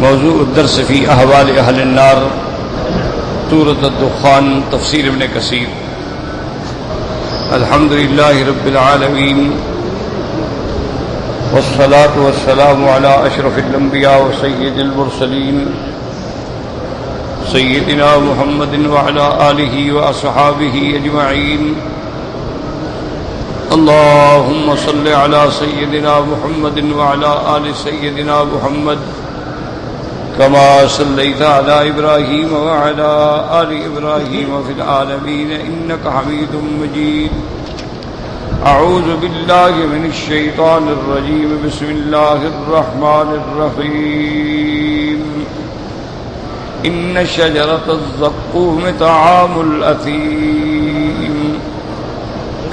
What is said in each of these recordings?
موضوع الدرس فی احوال اہل النار سورۃ الدخان تفسیر ابن کثیر۔ الحمد للہ رب العالمین والصلاة والسلام علی اشرف الانبیاء وسید المرسلین سیدنا محمد وعلی آلہ واصحابہ اجمعین۔ اللہم صل علی سیدنا محمد وعلی آل سیدنا محمد كما صليت على إبراهيم وعلى آل إبراهيم في العالمين إنك حميد مجيد۔ أعوذ بالله من الشيطان الرجيم، بسم الله الرحمن الرحيم۔ إن شجرة الزقوم طعام الأثيم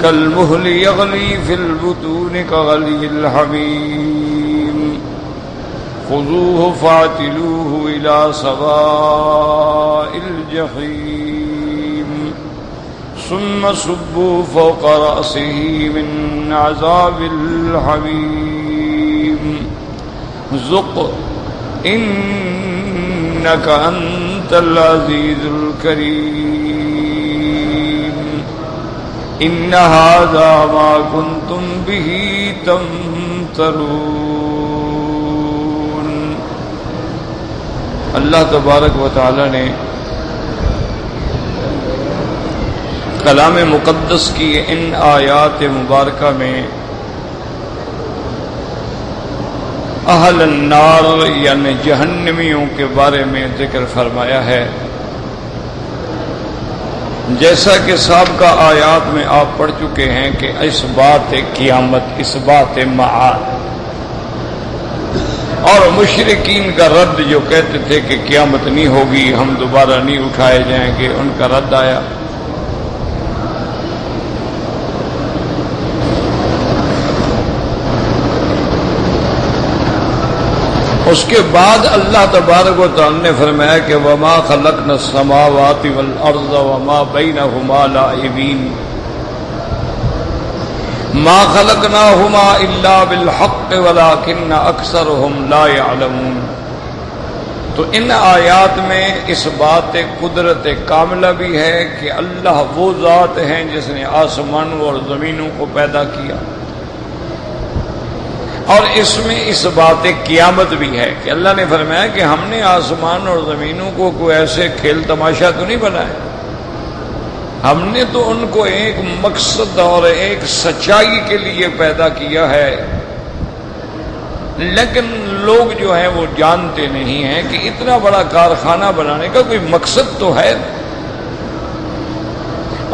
كالمهل يغلي في البطون كغلي الحميم، خذوه فاعتلوه إلى سواء الجحيم ثم صبوا فوق رأسه من عذاب الحميم ذق إنك أنت العزيز الكريم إن هذا ما كنتم به تمترون۔ اللہ تبارک و تعالی نے کلام مقدس کی ان آیات مبارکہ میں اہل النار یعنی جہنمیوں کے بارے میں ذکر فرمایا ہے۔ جیسا کہ سابقہ آیات میں آپ پڑھ چکے ہیں کہ اس بات قیامت، اس بات معاد اور مشرکین کا رد جو کہتے تھے کہ قیامت نہیں ہوگی، ہم دوبارہ نہیں اٹھائے جائیں گے، ان کا رد آیا۔ اس کے بعد اللہ تبارک و تعالی نے فرمایا کہ وما خلقنا السماوات والارض وما بینہما لاعبین ما خلقناہما الا بالحق ولکن اکثرہم لا یعلمون۔ تو ان آیات میں اس بات قدرت کاملہ بھی ہے کہ اللہ وہ ذات ہیں جس نے آسمانوں اور زمینوں کو پیدا کیا، اور اس میں اس بات قیامت بھی ہے کہ اللہ نے فرمایا کہ ہم نے آسمان اور زمینوں کو کوئی ایسے کھیل تماشا تو نہیں بنایا، ہم نے تو ان کو ایک مقصد اور ایک سچائی کے لیے پیدا کیا ہے، لیکن لوگ جو ہیں وہ جانتے نہیں ہیں کہ اتنا بڑا کارخانہ بنانے کا کوئی مقصد تو ہے،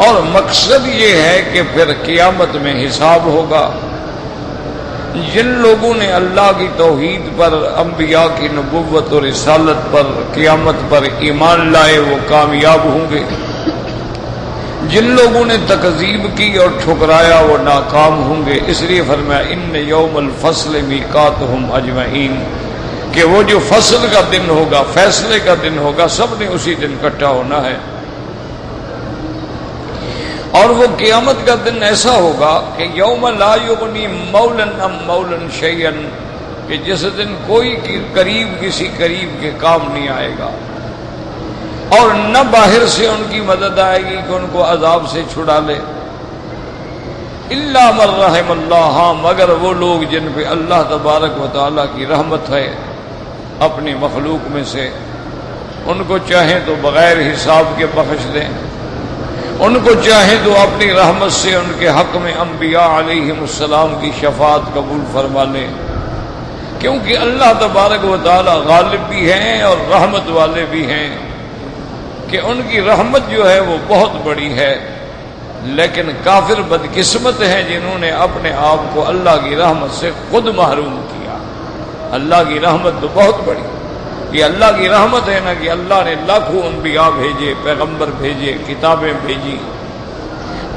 اور مقصد یہ ہے کہ پھر قیامت میں حساب ہوگا۔ جن لوگوں نے اللہ کی توحید پر، انبیاء کی نبوت اور رسالت پر، قیامت پر ایمان لائے وہ کامیاب ہوں گے، جن لوگوں نے تکذیب کی اور ٹھکرایا وہ ناکام ہوں گے۔ اس لیے فرمایا ان یوم الفصل میقاتہم اجمعین، کہ وہ جو فصل کا دن ہوگا، فیصلے کا دن ہوگا، سب نے اسی دن اکٹھا ہونا ہے۔ اور وہ قیامت کا دن ایسا ہوگا کہ یوم لا یغنی مولا عن مولا شیئا، کہ جس دن کوئی قریب کسی قریب کے کام نہیں آئے گا، اور نہ باہر سے ان کی مدد آئے گی کہ ان کو عذاب سے چھڑا لے، الا من رحم اللہ، ہاں مگر وہ لوگ جن پہ اللہ تبارک و تعالیٰ کی رحمت ہے اپنی مخلوق میں سے، ان کو چاہیں تو بغیر حساب کے بخش دیں، ان کو چاہیں تو اپنی رحمت سے ان کے حق میں انبیاء علیہم السلام کی شفاعت قبول فرما لیں، کیونکہ اللہ تبارک و تعالی غالب بھی ہیں اور رحمت والے بھی ہیں، کہ ان کی رحمت جو ہے وہ بہت بڑی ہے۔ لیکن کافر بدقسمت ہیں جنہوں نے اپنے آپ کو اللہ کی رحمت سے خود محروم کیا۔ اللہ کی رحمت تو بہت بڑی، یہ اللہ کی رحمت ہے نا کہ اللہ نے لاکھوں انبیاء بھیجے، پیغمبر بھیجے، کتابیں بھیجی،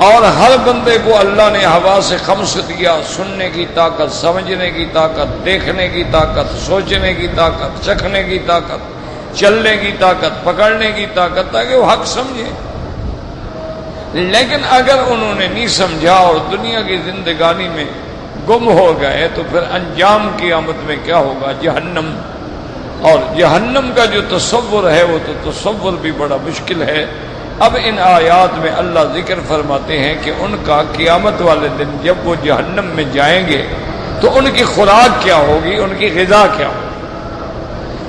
اور ہر بندے کو اللہ نے حواس خمس دیا، سننے کی طاقت، سمجھنے کی طاقت، دیکھنے کی طاقت، سوچنے کی طاقت، چکھنے کی طاقت، چلنے کی طاقت، پکڑنے کی طاقت، تاکہ وہ حق سمجھے۔ لیکن اگر انہوں نے نہیں سمجھا اور دنیا کی زندگانی میں گم ہو گئے تو پھر انجام قیامت میں کیا ہوگا؟ جہنم۔ اور جہنم کا جو تصور ہے وہ تو تصور بھی بڑا مشکل ہے۔ اب ان آیات میں اللہ ذکر فرماتے ہیں کہ ان کا قیامت والے دن جب وہ جہنم میں جائیں گے تو ان کی خوراک کیا ہوگی، ان کی غذا کیا ہوگی۔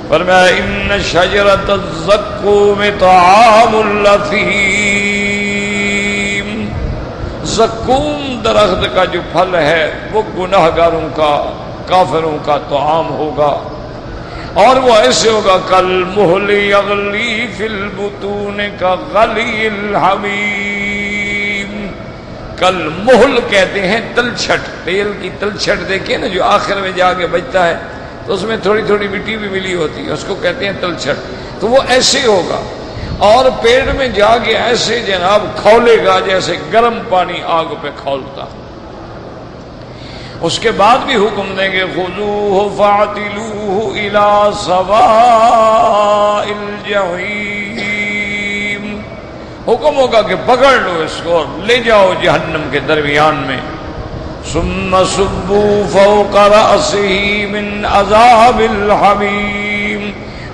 فرمایا ان شجرۃ الزقوم طعام الأثیم، زقوم درخت کا جو پھل ہے وہ گناہگاروں کا، کافروں کا طعام ہوگا، اور وہ ایسے ہوگا کالمہل یغلی فی البطون کغلی الحمیم۔ کالمہل کہتے ہیں تلچھٹ، تیل کی تلچھٹ دیکھیں نا جو آخر میں جا کے بچتا ہے تو اس میں تھوڑی تھوڑی مٹی بھی ملی ہوتی ہے، اس کو کہتے ہیں تلچھٹ، تو وہ ایسے ہوگا اور پیٹ میں جا کے ایسے جناب کھولے گا جیسے گرم پانی آگ پہ کھولتا۔ اس کے بعد بھی حکم دیں گے خذوہ فاعتلوہ الی سواء الجحیم، حکم ہوگا کہ پکڑ لو اس کو اور لے جاؤ جہنم کے درمیان میں۔ ثم صبوا فوق رأسہ من عذاب الحمیم،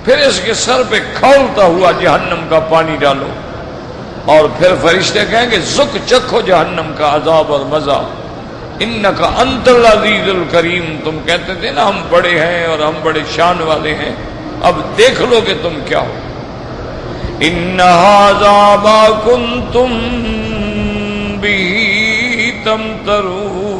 پھر اس کے سر پہ کھولتا ہوا جہنم کا پانی ڈالو، اور پھر فرشتے کہیں گے ذق، چکھو جہنم کا عذاب اور مزہ۔ انکا انت العزیز الکریم، تم کہتے تھے نا ہم بڑے ہیں اور ہم بڑے شان والے ہیں، اب دیکھ لو کہ تم کیا ہو۔ ان ھذا ما کنتم بہ تمترون،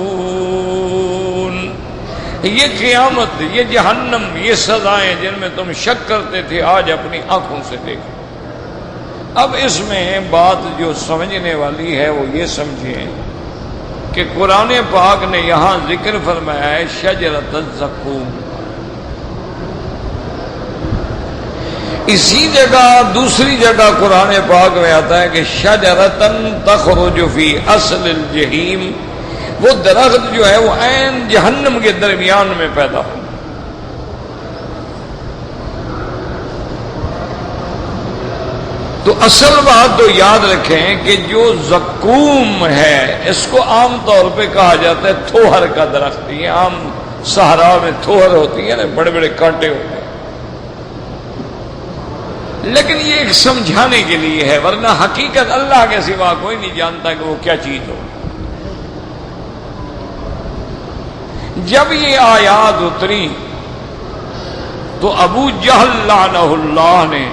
یہ قیامت، یہ جہنم، یہ سزائیں جن میں تم شک کرتے تھے آج اپنی آنکھوں سے دیکھو۔ اب اس میں بات جو سمجھنے والی ہے وہ یہ سمجھیں کہ قرآن پاک نے یہاں ذکر فرمایا ہے شجرۃ الزقوم، اسی جگہ دوسری جگہ قرآن پاک میں آتا ہے کہ شجرۃ تخرج فی اصل الجحیم، وہ درخت جو ہے وہ عین جہنم کے درمیان میں پیدا ہو۔ تو اصل بات تو یاد رکھیں کہ جو زقوم ہے اس کو عام طور پہ کہا جاتا ہے تھوہر کا درخت، یہ عام صحرا میں تھوہر ہوتی ہے نا، بڑے بڑے کانٹے ہوتے ہیں، لیکن یہ ایک سمجھانے کے لیے ہے، ورنہ حقیقت اللہ کے سوا کوئی نہیں جانتا کہ وہ کیا چیز ہو۔ جب یہ آیات اتری تو ابو جہل لعنہ اللہ نے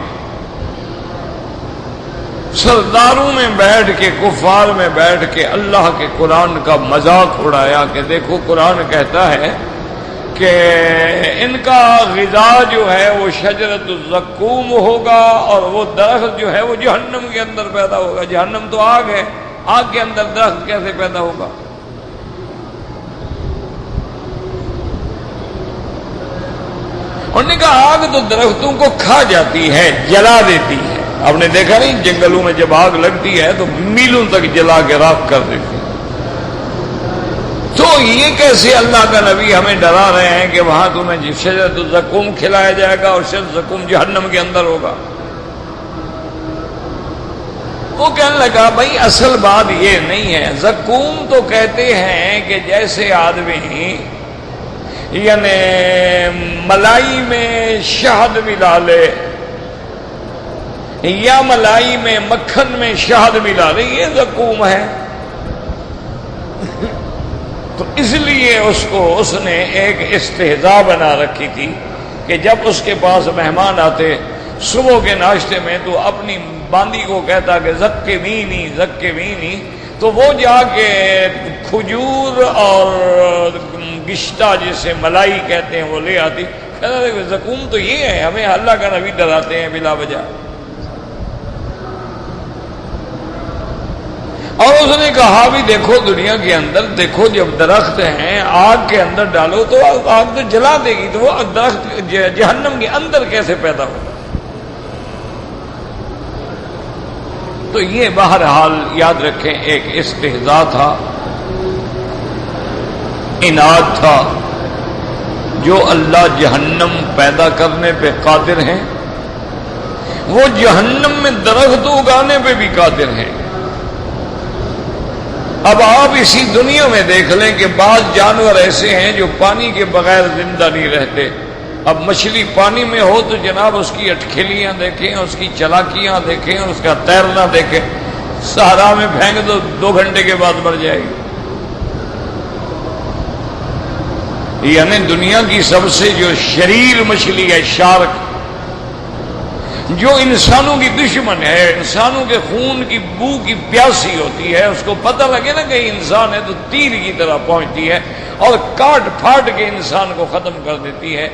سرداروں میں بیٹھ کے، کفار میں بیٹھ کے اللہ کے قرآن کا مذاق اڑایا کہ دیکھو قرآن کہتا ہے کہ ان کا غذا جو ہے وہ شجرۃ الزقوم ہوگا، اور وہ درخت جو ہے وہ جہنم کے اندر پیدا ہوگا۔ جہنم تو آگ ہے، آگ کے اندر درخت کیسے پیدا ہوگا؟ انہوں نے کہا آگ تو درختوں کو کھا جاتی ہے، جلا دیتی ہے۔ آپ نے دیکھا نہیں جنگلوں میں جب آگ لگتی ہے تو میلوں تک جلا کے راکھ کر دیتی ہے۔ تو یہ کیسے اللہ کا نبی ہمیں ڈرا رہے ہیں کہ وہاں تمہیں شجرۃ الزقوم کھلایا جائے گا اور شجرۃ الزقوم جہنم کے اندر ہوگا؟ وہ کہنے لگا بھائی اصل بات یہ نہیں ہے، زقوم تو کہتے ہیں کہ جیسے آدمی یعنی ملائی میں شہد ملا لے یا ملائی میں مکھن میں شہد ملا لے، یہ زقوم ہے۔ تو اس لیے اس نے ایک استہزاء بنا رکھی تھی کہ جب اس کے پاس مہمان آتے صبح کے ناشتے میں تو اپنی باندی کو کہتا کہ زکمینی زکمینی، تو وہ جا کے کھجور اور گشتہ جسے ملائی کہتے ہیں وہ لے آتی۔ زقوم تو یہ ہے، ہمیں اللہ کا نبی ڈراتے ہیں بلا وجہ۔ اور اس نے کہا بھی دیکھو دنیا کے اندر دیکھو جب درخت ہیں آگ کے اندر ڈالو تو آگ تو جلا دے گی، تو وہ درخت جہنم کے اندر کیسے پیدا ہوگا؟ تو یہ بہرحال یاد رکھیں ایک استہزاء تھا، عناد تھا۔ جو اللہ جہنم پیدا کرنے پہ قادر ہیں وہ جہنم میں درخت اگانے پہ بھی قادر ہیں۔ اب آپ اسی دنیا میں دیکھ لیں کہ بعض جانور ایسے ہیں جو پانی کے بغیر زندہ نہیں رہتے، اب مچھلی پانی میں ہو تو جناب اس کی اٹکھلیاں دیکھیں، اس کی چلاکیاں دیکھیں، اس کا تیرنا دیکھیں، صحرا میں پھینک دو 2 گھنٹے کے بعد مر جائے گی۔ یعنی دنیا کی سب سے جو شریر مچھلی ہے شارک، جو انسانوں کی دشمن ہے، انسانوں کے خون کی بو کی پیاسی ہوتی ہے، اس کو پتہ لگے نا کہ انسان ہے تو تیر کی طرح پہنچتی ہے اور کاٹ پھاٹ کے انسان کو ختم کر دیتی ہے،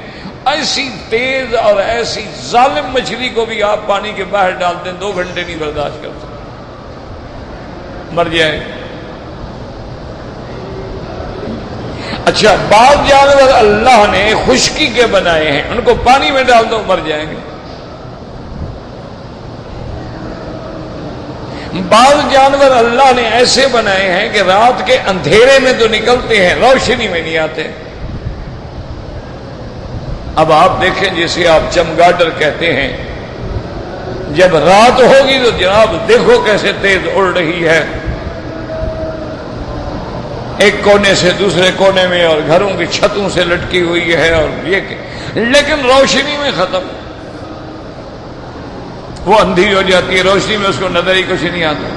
ایسی تیز اور ایسی ظالم مچھلی کو بھی آپ پانی کے باہر ڈال دیں 2 گھنٹے نہیں برداشت کر سکتے، مر جائے۔ اچھا، بعض جانور اللہ نے خشکی کے بنائے ہیں، ان کو پانی میں ڈال دو مر جائیں گے۔ بعض جانور اللہ نے ایسے بنائے ہیں کہ رات کے اندھیرے میں تو نکلتے ہیں، روشنی میں نہیں آتے۔ اب آپ دیکھیں، جسے آپ چمگاڈر کہتے ہیں، جب رات ہوگی تو جناب دیکھو کیسے تیز اڑ رہی ہے، ایک کونے سے دوسرے کونے میں، اور گھروں کی چھتوں سے لٹکی ہوئی ہے، اور یہ لیکن روشنی میں ختم، وہ اندھی ہو جاتی ہے، روشنی میں اس کو نظر ہی کچھ نہیں آتا۔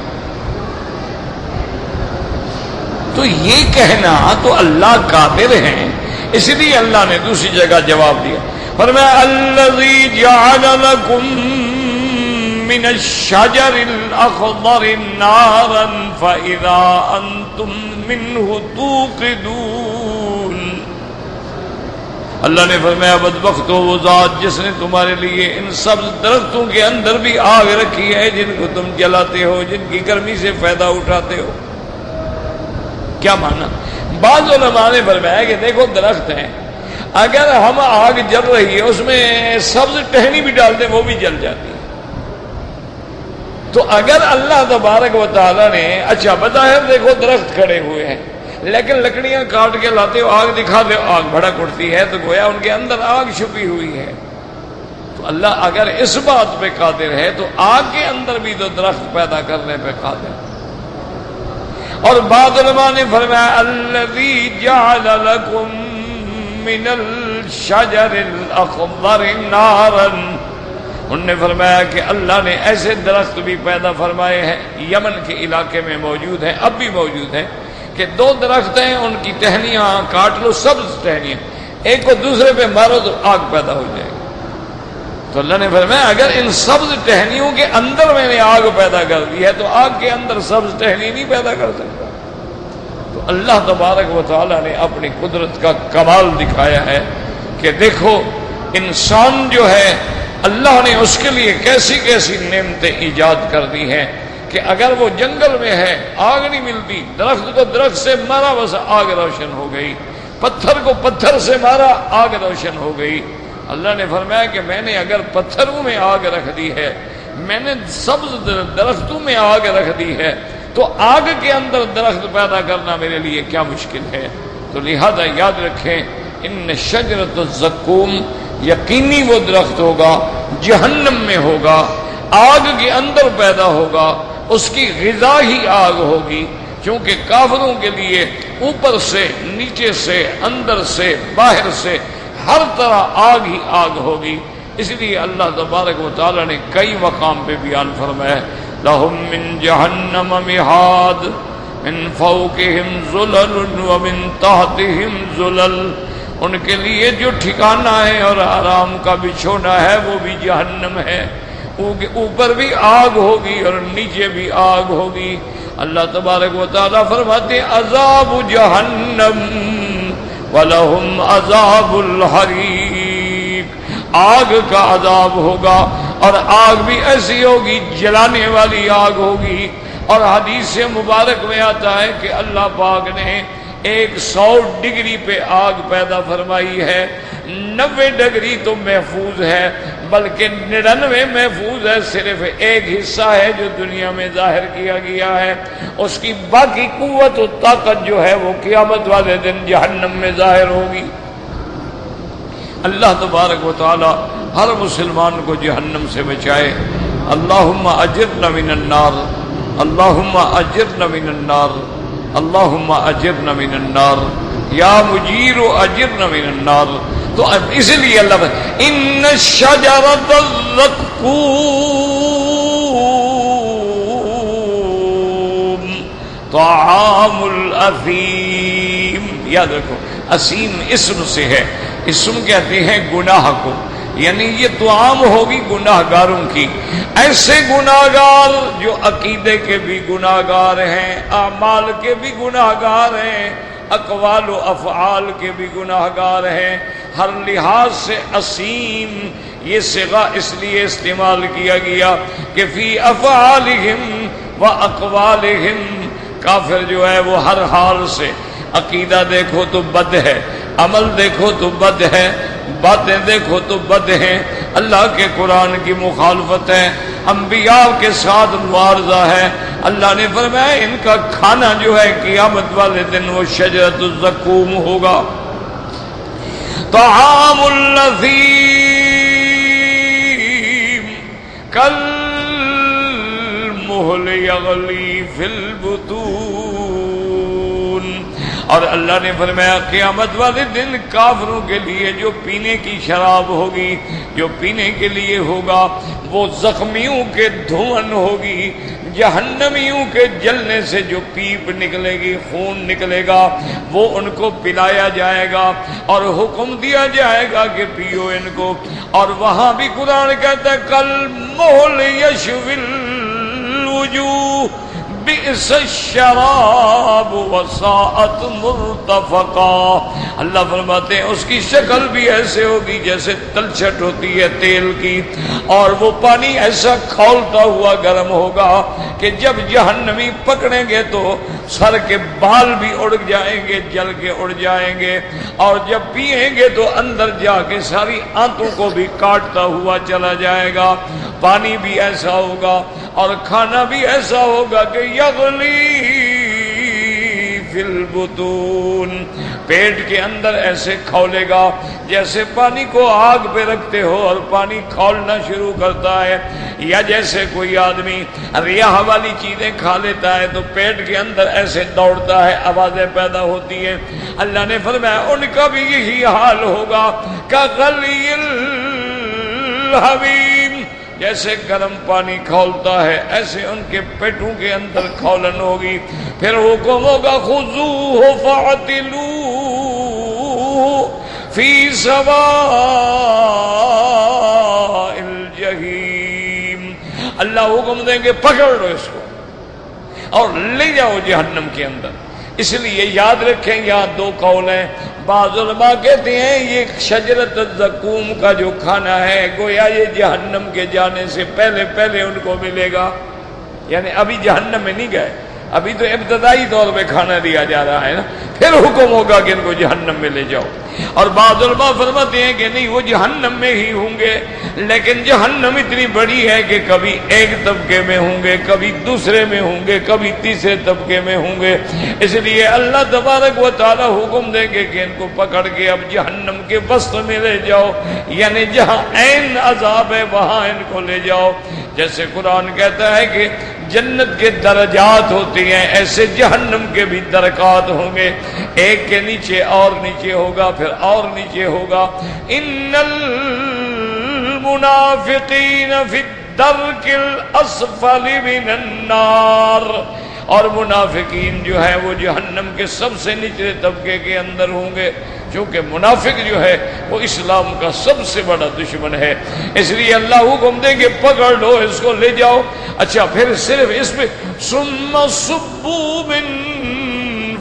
تو یہ کہنا تو اللہ قادر ہیں، اس لیے اللہ نے دوسری جگہ جواب دیا، فرمایا الذی جعل لکم من الشجر الاخضر نارا فاذا انتم منہ توقدون۔ اللہ نے فرمایا بدبخت ہو وہ ذات جس نے تمہارے لیے ان سب درختوں کے اندر بھی آگ رکھی ہے جن کو تم جلاتے ہو، جن کی گرمی سے فائدہ اٹھاتے ہو۔ کیا مانا؟ بعض علماء نے فرمایا کہ دیکھو درخت ہیں، اگر ہم آگ جل رہی ہے اس میں سبز ٹہنی بھی ڈال دیں وہ بھی جل جاتی ہے، تو اگر اللہ تبارک و تعالی نے اچھا بظاہر دیکھو درخت کھڑے ہوئے ہیں لیکن لکڑیاں کاٹ کے لاتے ہو، آگ دکھا دے آگ بھڑک اٹھتی ہے، تو گویا ان کے اندر آگ چھپی ہوئی ہے۔ تو اللہ اگر اس بات پہ قادر ہے تو آگ کے اندر بھی تو درخت پیدا کرنے پہ قادر ہے۔ اور بعض علماء نے فرمایا الذی جعل لکم من الشجر الاخضر نارا، انہوں نے فرمایا کہ اللہ نے ایسے درخت بھی پیدا فرمائے ہیں، یمن کے علاقے میں موجود ہیں، اب بھی موجود ہیں، کہ 2 درخت ہیں، ان کی ٹہنیاں کاٹ لو، سبز ٹہنیاں، ایک کو دوسرے پہ مارو تو آگ پیدا ہو جائے گی۔ تو اللہ نے فرمایا اگر ان سبز ٹہنیوں کے اندر میں نے آگ پیدا کر دی ہے تو آگ کے اندر سبز ٹہنی نہیں پیدا کر سکتا۔ تو اللہ تبارک و تعالی نے اپنی قدرت کا کمال دکھایا ہے کہ دیکھو انسان جو ہے اللہ نے اس کے لیے کیسی کیسی نعمتیں ایجاد کر دی ہیں کہ اگر وہ جنگل میں ہے آگ نہیں ملتی، درخت کو درخت سے مارا بس آگ روشن ہو گئی، پتھر کو پتھر سے مارا آگ روشن ہو گئی۔ اللہ نے فرمایا کہ میں نے اگر پتھروں میں آگ رکھ دی ہے، میں نے سبز درختوں میں آگ رکھ دی ہے، تو آگ کے اندر درخت پیدا کرنا میرے لیے کیا مشکل ہے۔ تو لہذا یاد رکھیں ان شجرۃ الزقوم، یقینی وہ درخت ہوگا جہنم میں ہوگا، آگ کے اندر پیدا ہوگا، اس کی غذا ہی آگ ہوگی، کیونکہ کافروں کے لیے اوپر سے نیچے سے اندر سے باہر سے ہر طرح آگ ہی آگ ہوگی۔ اس لیے اللہ تبارک و تعالی نے کئی مقام پہ بیان فرمایا لہم من جہنم مہاد من فوقہم ظلل ومن تحتہم ظلل، ان کے لیے جو ٹھکانہ ہے اور آرام کا بچھونا ہے وہ بھی جہنم ہے، اوپر بھی آگ ہوگی اور نیچے بھی آگ ہوگی۔ اللہ تبارک و تعالیٰ فرماتے ہیں عذاب جہنم وَلَهُمْ عَذَابُ الْحَرِيقِ، آگ کا عذاب ہوگا، اور آگ بھی ایسی ہوگی جلانے والی آگ ہوگی۔ اور حدیث مبارک میں آتا ہے کہ اللہ پاک نے 100 ڈگری پہ آگ پیدا فرمائی ہے، 90 ڈگری تو محفوظ ہے، بلکہ 99 محفوظ ہے، صرف ایک حصہ ہے جو دنیا میں ظاہر کیا گیا ہے، اس کی باقی قوت و طاقت جو ہے وہ قیامت والے دن جہنم میں ظاہر ہوگی۔ اللہ تبارک و تعالی ہر مسلمان کو جہنم سے بچائے۔ اللہم اجرنا من النار، اللہم اجرنا من النار، اللہم اجرنا من النار، یا مجیر اجرنا من النار۔ تو اس لیے اللہ ان الشجرۃ الزقوم طعام الاثیم. یاد رکھو اسیم اسم سے ہے، اسم کہتے ہیں گناہ کو، یعنی یہ طعام ہوگی گناہ گاروں کی. ایسے گناہ گار جو عقیدے کے بھی گناہ گار ہیں، اعمال کے بھی گناہ گار ہیں، اقوال و افعال کے بھی گناہ گار ہیں، ہر لحاظ سے اسیم. یہ صیغہ اس لیے استعمال کیا گیا کہ فی افعالہم و اقوالہم، کافر جو ہے وہ ہر حال سے، عقیدہ دیکھو تو بد ہے، عمل دیکھو تو بد ہے، باتیں دیکھو تو بد ہیں، اللہ کے قرآن کی مخالفت ہے، انبیاء کے ساتھ معارضہ ہے. اللہ نے فرمایا ان کا کھانا جو ہے قیامت والے دن وہ شجرۃ الزقوم ہوگا. طعام الذین کالمہل یغلی فی البطون. اور اللہ نے فرمایا قیامت والے دن کافروں کے لیے جو پینے کی شراب ہوگی، جو پینے کے لیے ہوگا، وہ زخمیوں کے دھون ہوگی، جہنمیوں کے جلنے سے جو پیپ نکلے گی، خون نکلے گا، وہ ان کو پلایا جائے گا اور حکم دیا جائے گا کہ پیو ان کو. اور وہاں بھی قرآن کہتا ہے کالمہل یشوی الوجوہ بئس الشراب وساءت مرتفقا. اللہ فرماتے ہیں اس کی شکل بھی ایسے ہوگی جیسے تلچھٹ ہوتی ہے تیل کی، اور وہ پانی ایسا کھولتا ہوا گرم ہوگا کہ جب جہنمی پکڑیں گے تو سر کے بال بھی اڑ جائیں گے، جل کے اڑ جائیں گے، اور جب پئیں گے تو اندر جا کے ساری آنتوں کو بھی کاٹتا ہوا چلا جائے گا. پانی بھی ایسا ہوگا اور کھانا بھی ایسا ہوگا کہ یغلی فی البطون، پیٹ کے اندر ایسے کھولے گا جیسے پانی کو آگ پہ رکھتے ہو اور پانی کھولنا شروع کرتا ہے، یا جیسے کوئی آدمی ریاح والی چیزیں کھا لیتا ہے تو پیٹ کے اندر ایسے دوڑتا ہے، آوازیں پیدا ہوتی ہیں. اللہ نے فرمایا ان کا بھی یہی حال ہوگا کغلی الحمیم، جیسے گرم پانی کھولتا ہے ایسے ان کے پیٹوں کے اندر کھولن ہوگی. پھر حکم ہوگا خذوہ فاعتلوہ فی سواء الجحیم. اللہ حکم دیں گے پکڑ لو اس کو اور لے جاؤ جہنم کے اندر. اس لیے یاد رکھیں یہاں دو قول ہیں. بعض علماء کہتے ہیں یہ شجرۃ الزقوم کا جو کھانا ہے گویا یہ جہنم کے جانے سے پہلے ان کو ملے گا، یعنی ابھی جہنم میں نہیں گئے، ابھی تو ابتدائی طور پہ کھانا دیا جا رہا ہے نا، پھر حکم ہوگا کہ ان کو جہنم میں لے جاؤ. اور بعض علماء فرماتے ہیں کہ نہیں وہ جہنم میں ہی ہوں گے، لیکن جہنم اتنی بڑی ہے کہ کبھی ایک طبقے میں ہوں گے، کبھی دوسرے میں ہوں گے، کبھی تیسرے طبقے میں ہوں گے. اس لیے اللہ تبارک و تعالی حکم دیں گے کہ ان کو پکڑ کے اب جہنم کے وسط میں لے جاؤ، یعنی جہاں عین عذاب ہے وہاں ان کو لے جاؤ. جیسے قرآن کہتا ہے کہ جنت کے درجات ہوتے ہیں، ایسے جہنم کے بھی درکات ہوں گے، ایک کے نیچے اور نیچے ہوگا، پھر اور نیچے ہوگا. ان المنافقین فی الدرک الاسفل من النار، اور منافقین جو ہے وہ جہنم کے سب سے نچلے طبقے کے اندر ہوں گے، چونکہ منافق جو ہے وہ اسلام کا سب سے بڑا دشمن ہے. اس لیے اللہ حکم دیں گے پکڑ لو اس کو لے جاؤ. اچھا پھر صرف اس میں ثم صبوا من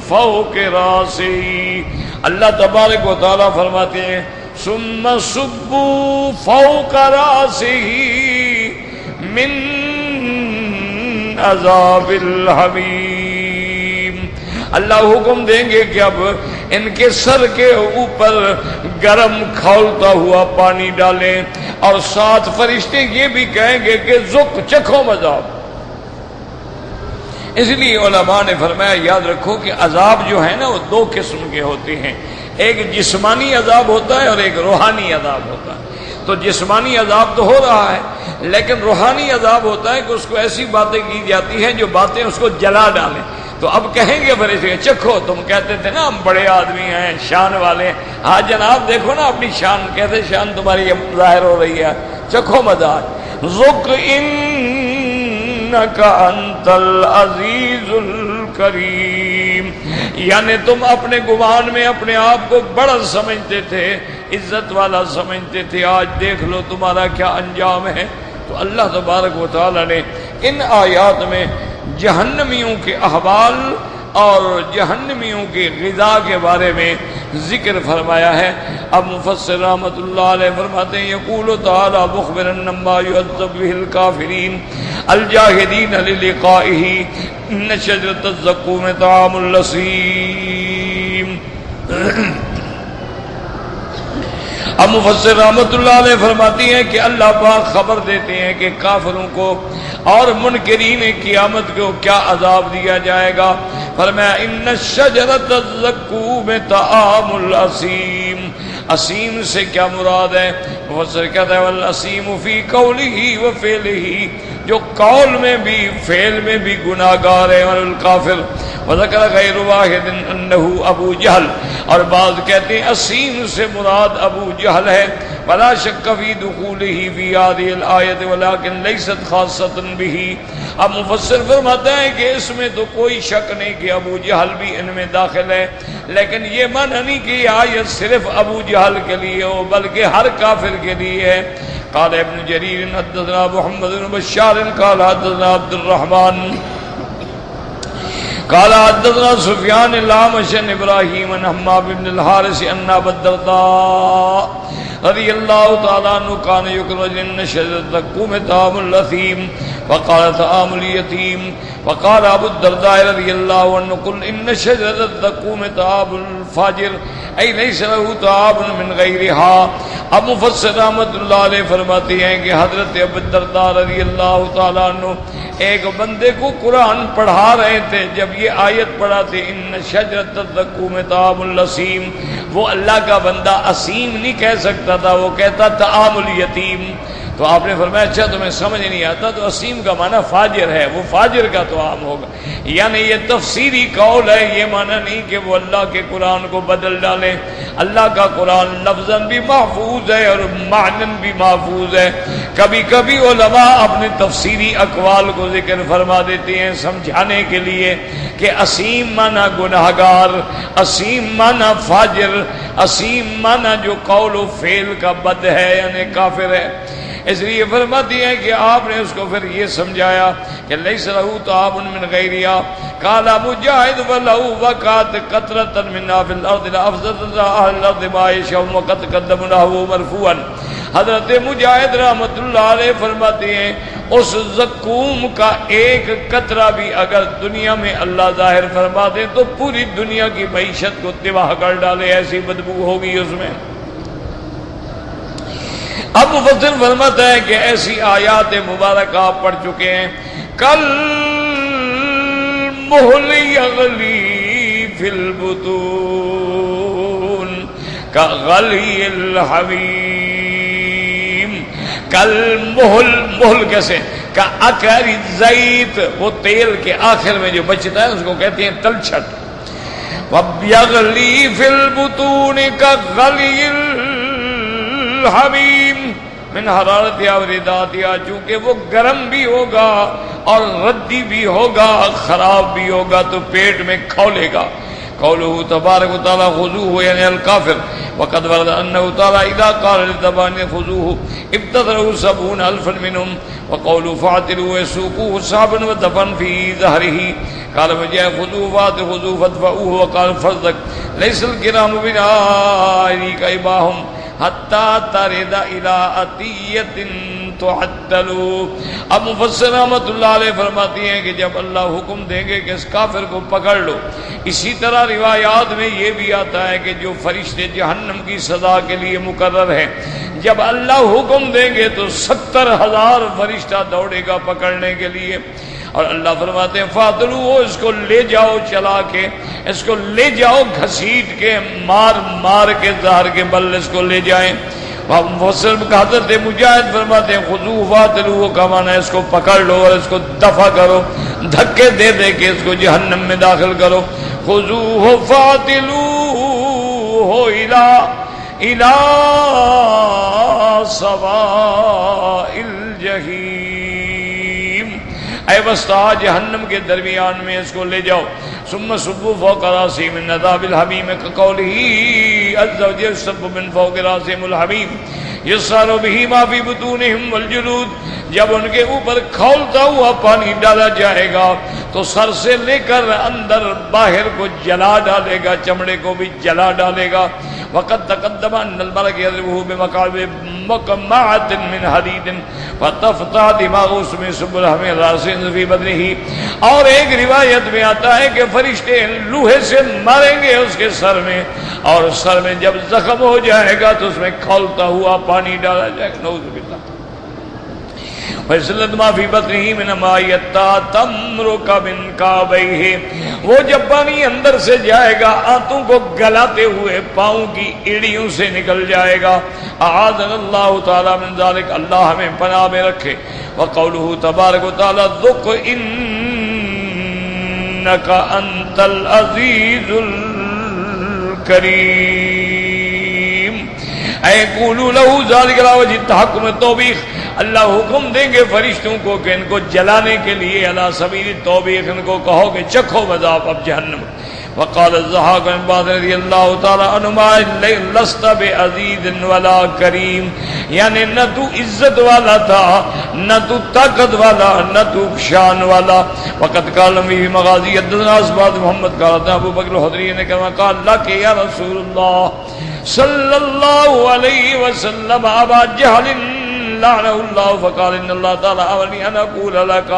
فوق راسه، اللہ تبارک و تعالی فرماتے ہیں ثم صبوا فوق راسه من عذاب الحمیم. اللہ حکم دیں گے کہ اب ان کے سر کے اوپر گرم کھولتا ہوا پانی ڈالیں، اور ساتھ فرشتے یہ بھی کہیں گے کہ ذوق چکھو عذاب. اس لیے علماء نے فرمایا یاد رکھو کہ عذاب جو ہے نا وہ دو قسم کے ہوتے ہیں، ایک جسمانی عذاب ہوتا ہے اور ایک روحانی عذاب ہوتا ہے. تو جسمانی عذاب تو ہو رہا ہے، لیکن روحانی عذاب ہوتا ہے کہ اس کو ایسی باتیں کی جاتی ہیں جو باتیں اس کو جلا ڈالیں. تو اب کہیں گے فرشتے چکھو، تم کہتے تھے نا ہم بڑے آدمی ہیں، شان والے ہیں، ہاں جناب دیکھو نا اپنی شان، کیسے شان تمہاری ظاہر ہو رہی ہے، چکھو مزاج۔ ذق انک انت العزیز الکریم، یعنی تم اپنے گمان میں اپنے آپ کو بڑا سمجھتے تھے، عزت والا سمجھتے تھے، آج دیکھ لو تمہارا کیا انجام ہے۔ تو اللہ تبارک و تعالی نے ان آیات میں جہنمیوں کے احوال اور جہنمیوں کی غذا کے بارے میں ذکر فرمایا ہے۔ اب مفسر رحمۃ اللہ علیہ فرماتے ہیں یقول تعالی مخبرا عما يعذب به الكافرین الجاہدین للقائه ان شجرۃ الزقوم طعام الأثیم۔ اب مفسر رحمۃ اللہ علیہ فرماتی ہیں کہ اللہ پاک خبر دیتے ہیں کہ کافروں کو اور منکرین قیامت کو کیا عذاب دیا جائے گا۔ فرمایا ان الشجرۃ الزقوم طعام الأثیم، اسیم سے کیا مراد ہے؟ مفسر کہتا ہے والاسیم فی قولہ و فعلہ، جو قول میں بھی فعل میں بھی گناہ گار ہے، اور الکافر وذکر غیر واحد انہ ابو جہل، اور بعض کہتے ہیں اسیم سے مراد ابو جہل ہے۔ ولا شک فی دخولہ فی هذه الآیۃ ولکن لیست خاصۃ بہ۔ اب مفسر فرماتا ہے کہ اس میں تو کوئی شک نہیں کہ ابو جہل بھی ان میں داخل ہے، لیکن یہ معنی نہیں کہ یہ آیت صرف ابو جہل کے لیے ہو بلکہ ہر کافر کے لیے ہے۔ قال ابن جریر حدثنا محمد بن بشار قال حدثنا عبد الرحمن قال حدثنا سفیان الأعمش عن ابراہیم عن حماد بن الحارث ان ابا الدرداء رضی اللہ تعالی عنہ کان یکرج ان شجرۃ الزقوم طعام الأثیم وقال طعام اليتیم وقال ابو الدرداء رضی اللہ عنہ قل ان شجرۃ الزقوم طعام الفاجر ای لیس له طعام من غیرها۔ اب مفسر رحمۃ اللہ علیہ فرماتے ہیں کہ حضرت ابو الدرداء رضی اللہ تعالی عنہ ایک بندے کو قرآن پڑھا رہے تھے، جب یہ آیت پڑھاتے ان شجرۃ الزقوم طعام الأثیم، وہ اللہ کا بندہ اسیم نہیں کہہ سکتا تھا، وہ کہتا طعام الیتیم۔ تو آپ نے فرمایا اچھا تمہیں سمجھ نہیں آتا تو اسیم کا معنی فاجر ہے، وہ فاجر کا طعام ہوگا، یعنی یہ تفسیری قول ہے، یہ معنی نہیں کہ وہ اللہ کے قرآن کو بدل ڈالیں۔ اللہ کا قرآن لفظاً بھی محفوظ ہے اور معنن بھی محفوظ ہے۔ کبھی کبھی علماء اپنے تفسیری اقوال کو ذکر فرما دیتے ہیں سمجھانے کے لیے کہ اسیم معنی گناہگار، اسیم معنی فاجر، اسیم معنی جو قول و فعل کا بد ہے یعنی کافر ہے۔ اس لیے فرماتی ہے کہ آپ نے اس کو پھر یہ سمجھایا کہ لیس لہ طعام من غیرہا قال مجاہد ولہ وقعت قطرۃ منها فی الارض لافسدت اہل الارض ما یشاءون وقد قدمناه مرفوعا۔ حضرت مجاہد رحمۃ اللہ علیہ فرماتے ہیں اس زقوم کا ایک قطرہ بھی اگر دنیا میں اللہ ظاہر فرما دے تو پوری دنیا کی معیشت کو تباہ کر ڈالے، ایسی بدبو ہوگی اس میں۔ اب مفسر فرماتا ہے کہ ایسی آیات مبارکہ آپ پڑھ چکے ہیں۔ کل محل یغلی فی البطون کغلی الحمیم، کل محل، محل کیسے کا اکر الزیت، وہ تیل کے آخر میں جو بچتا ہے اس کو کہتے ہیں تلچھٹ۔ وَيَغْلِي فِي الْبُطُونِ كَغَلْيِ الْحَمِيمِ من حرارت یا ورداتیا، چونکہ وہ گرم بھی ہوگا اور ردی بھی ہوگا، خراب بھی ہوگا تو پیٹ میں کھولے گا۔ قوله تبارک و تعالی خذوه یعنی الکافر، وقد ورد انه تعالی اذا قال للذبان خذوه ابتدروا 70,000 منهم، وقوله فاعتلوا وسوقوه صعبا ودفن في ظهره، قال وجاء خذوه فاعتلوا فادفعوه، وقال فرزق ليس الكرام بنائك اباهم حتی ترد الى عطیت تعدلو۔ اب مفسر رحمۃ اللہ علیہ فرماتی ہیں کہ جب اللہ حکم دیں گے کہ اس کافر کو پکڑ لو، اسی طرح روایات میں یہ بھی آتا ہے کہ جو فرشتے جہنم کی سزا کے لیے مقرر ہیں، جب اللہ حکم دیں گے تو 70,000 فرشتہ دوڑے گا پکڑنے کے لیے، اور اللہ فرماتے ہیں فاضلو، اس کو لے جاؤ چلا کے، اس کو لے جاؤ گھسیٹ کے، مار مار کے زہر کے بل اس کو لے جائیں۔ مفسر حضرت مجاہد فرماتے ہیں خذوہ فاعتلوہ کا معنی ہے اس کو پکڑ لو اور اس کو دفع کرو، دھکے دے دے کے اس کو جہنم میں داخل کرو. خذوہ فاعتلوہ الی سواء الجحیم، اے وسطی جہنم کے درمیان میں اس کو لے جاؤ. ثم صبوا فوق راسهم من عذاب الحمیم كقوله عز وجل يصب من فوق راسهم الحمیم یسال به ما فی بطونهم والجلود. جب ان کے اوپر کھولتا ہوا پانی ڈالا جائے گا تو سر سے لے کر اندر باہر کو جلا ڈالے گا، چمڑے کو بھی جلا ڈالے گا. وقد تقدم ان الملك يضربه بمقعد مقمعة من حديد فتفتح دماغه میں سبل ہمیں راسن فی بدنه. اور ایک روایت میں آتا ہے کہ فرشتے لوہے سے ماریں گے اس کے سر میں، اور سر میں جب زخم ہو جائے گا تو اس میں کھولتا ہوا پانی ڈالا جائے گا. نعوذ باللہ. فَيَسْلَدْ مَا فِي بَطْنِهِ مِنَ مَا يَتَّا تَمْرُكَ مِنْ كَعْبَيْهِ. وہ جب پانی اندر سے جائے گا آنتوں کو گلاتے ہوئے پاؤں کی ایڑیوں سے نکل جائے گا. اعاذنا اللہ تعالی من ذلك، اللہ ہمیں پناہ میں رکھے. وقوله تبارک و تعالی ذُقْ إِنَّكَ أَنْتَ الْعَزِيزُ الْكَرِيمُ. اے قولوا له ذلك على وجه التحكم التوبیخ، اللہ حکم دیں گے فرشتوں کو کہ ان کو جلانے کے لیے علی سبیل التوبیخ، ان کو کہو کہ چکھو مذاق اب جہنم. وقال الضحاک بن عباد رضی اللہ تعالی عنہما لست بعزیز ولا کریم، یعنی نہ تو عزت والا تھا، نہ تو طاقت والا، نہ تو شان والا. وقد قال فی مغازی حدثنا اسباد محمد قال ابو بکر الحضری نے کہا قال لك یا رسول اللہ صلی اللہ علیہ وسلم ابا جہل لعنه الله فقال ان الله تعالى امرني ان اقول لك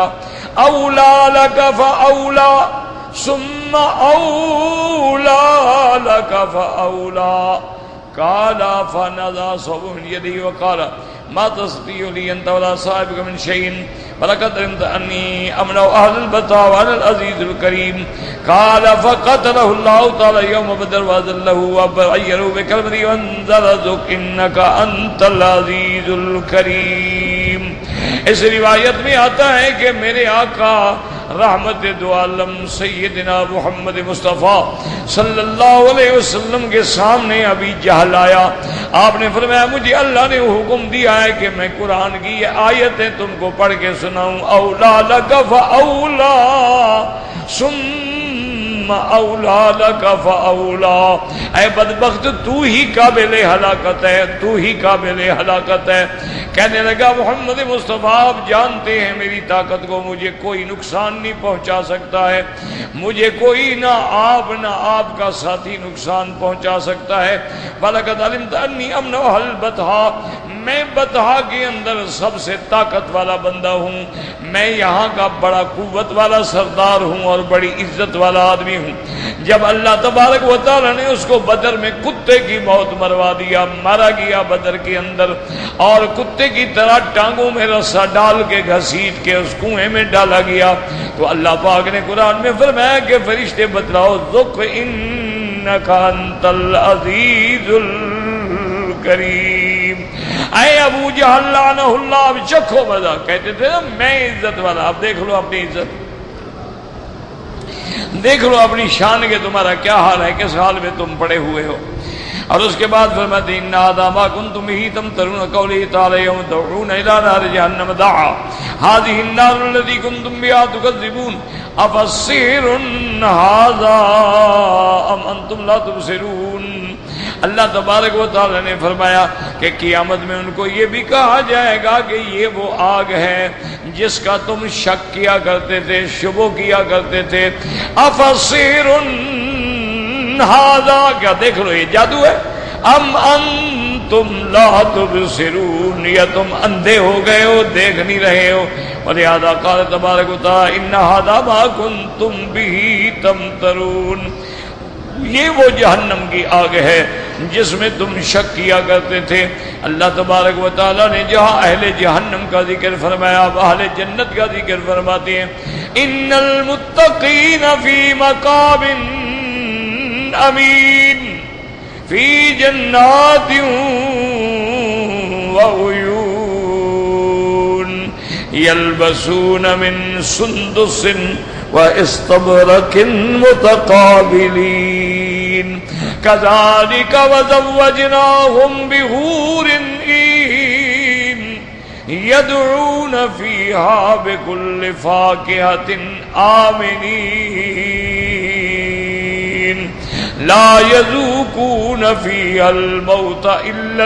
اولى لك فاولى ثم اولى لك فاولى. قال فنزع صوبه من يده وقال ما تستطيع لي انت ولا صاحبك من شيء ولقد علمت اني امنع اهل البطاء وانا العزيز الكريم. قال فقتله الله تعالى يوم بدر واذله وعيره بكلمته وانزل ذق انك انت العزيز الكريم. اس روایت میں آتا ہے کہ میرے آقا رحمت دو عالم سیدنا محمد مصطفیٰ صلی اللہ علیہ وسلم کے سامنے ابھی جہل آیا. آپ نے فرمایا مجھے اللہ نے حکم دیا ہے کہ میں قرآن کی یہ آیتیں تم کو پڑھ کے سناؤں. اولا لک فاولا ثم اولا لک فاولا. اے بدبخت تو ہی قابل ہلاکت ہے، تو ہی قابل ہلاکت ہے. کہنے لگا محمد مصطفیٰ آپ جانتے ہیں میری طاقت کو مجھے کوئی نقصان نہیں پہنچا سکتا ہے، مجھے کوئی نہ آپ کا ساتھی نقصان پہنچا سکتا ہے. وَلَقَدْ عَلِمْتَ أَنِّي أَمْنَعُ أَهْلَ الْبَطْحَاءِ، میں بطحا کے اندر سب سے طاقت والا بندہ ہوں، میں یہاں کا بڑا قوت والا سردار ہوں اور بڑی عزت والا آدمی ہوں. جب اللہ تبارک و تعالی نے اس کو بدر میں کتے کی موت مروا دیا، مارا گیا بدر کے اندر، اور کتے کی طرح ٹانگوں میں رسا ڈال کے گھسیٹ کے اس کنویں میں ڈالا گیا، تو اللہ پاک نے قرآن میں فرمایا کہ فرشتے بتلاؤ ذُقْ إِنَّكَ أَنْتَ الْعَزِيزُ الْكَرِيمُ. اے ابو جہل لعنہ اللہ اب چکھو مزہ. کہتے تھے نا میں عزت والا. اب دیکھ لو اپنی عزت، دیکھ لو اپنی شان کے تمہارا کیا حال ہے، کس حال میں تم پڑے ہوئے ہو. اور اس کے بعد فرماتے ان هذا ما كنتم به تمترون قوله تعالى يوم تدعون الى نار جهنم دعا هذه النار التي كنتم بها تكذبون افسحر هذا ام انتم لا تبصرون. اللہ تبارک و تعالی نے فرمایا کہ قیامت میں ان کو یہ بھی کہا جائے گا کہ یہ وہ آگ ہے جس کا تم شک کیا کرتے تھے، شبہ کیا کرتے تھے. افسحر ھذا، کیا دیکھ لو یہ جادو ہے؟ ام انتم لا تبصرون، یا تم اندھے ہو گئے ہو، دیکھ نہیں رہے ہو. ولہذا قال تبارک و تعالی ان ھذا ما کنتم به تمترون. یہ وہ جہنم کی آگ ہے جس میں تم شک کیا کرتے تھے. اللہ تبارک و تعالی نے جہاں اہل جہنم کا ذکر فرمایا اب اہل جنت کا ذکر فرماتے ہیں. ان المتقین فی مقام امین فی جنات وعيون يلبسون من سندس واستبرق متقابلين كذلك وزوجناهم بحور عين يدعون فيها بكل فاكهة آمنين لا يذوقون فيها الموت إلا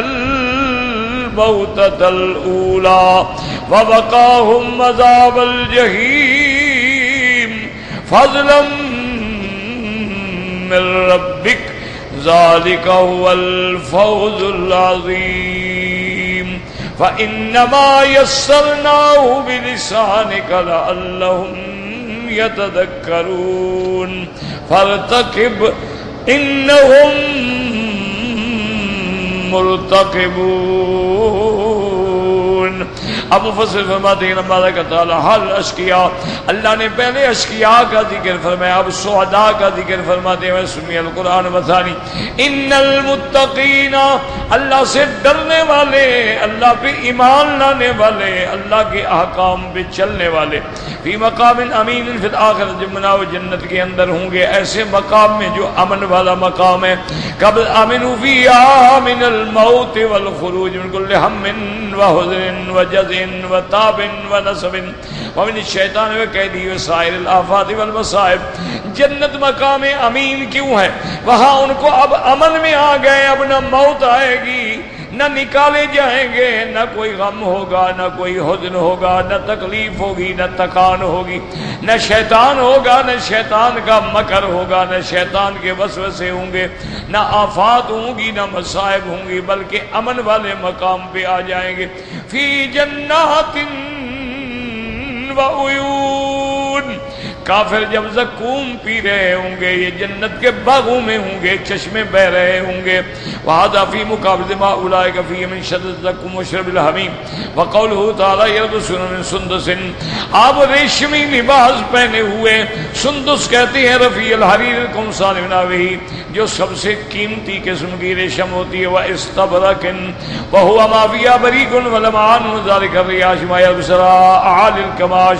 الموتة الأولى ووقاهم عذاب الجحيم فضلا من ربك ذلك هو الفوز العظيم فإنما يسرناه بلسانك لعلهم يتذكرون فارتقب إنهم مرتقبون. اب مفسر فرماتے ہیں اللہ تعالی حل اشقیاء، اللہ نے پہلے اشقیاء کا ذکر فرمایا، اب سعداء کا ذکر فرماتے ہیں سمی القرآن مثانی ان المتقین، اللہ سے ڈرنے والے، اللہ پہ ایمان لانے والے، اللہ کے احکام پہ چلنے والے، فی مقام امین فی الآخرۃ، جب مناو جنت کے اندر ہوں گے ایسے مقام میں جو امن والا مقام ہے. قبل امنوا فیہا من الموت والخروج من کل ہم وحزن وجزع وتعب ونصب ومن الشیطان وکیدہ وسائر الآفات والمصائب. جنت مقام امین کیوں ہے؟ وہاں ان کو اب امن میں آ گئے، اب نہ موت آئے گی، نہ نکالے جائیں گے، نہ کوئی غم ہوگا، نہ کوئی حزن ہوگا، نہ تکلیف ہوگی، نہ تکان ہوگی، نہ شیطان ہوگا، نہ شیطان کا مکر ہوگا، نہ شیطان کے وسوسے ہوں گے، نہ آفات ہوں گی، نہ مصائب ہوں گی، بلکہ امن والے مقام پہ آ جائیں گے. فی جنات وعیون، کافر جب زقوم پی رہے ہوں گے یہ جنت کے باغوں میں ہوں گے، چشمے بہ رہے ہوں گے. وَهَذَا فِي مُقَابِلِ مَا أُولَٰئِكَ فِيهِ مِنْ شَدَّةِ الزَّقُّومِ وَشَرْبِ الْحَمِيمِ وَقَوْلُهُ تَعَالَىٰ يَلْبَسُونَ مِن سُندُسٍ، آپ ریشمی لباس پہنے ہوئے. سندس کہتے ہیں رفیع الحریر القمصان من ناوہ، جو سب سے قیمتی قسم کی ریشم ہوتی ہے. وَإِسْتَبْرَقٍ وَهُوَ مَا فِيهَا بَرِيقٌ وَلَمْعَانٌ ذَلِكَ الرِّيَاشُ مَا يَلْبَسُ أَعَالِي الْكَمَاشِ.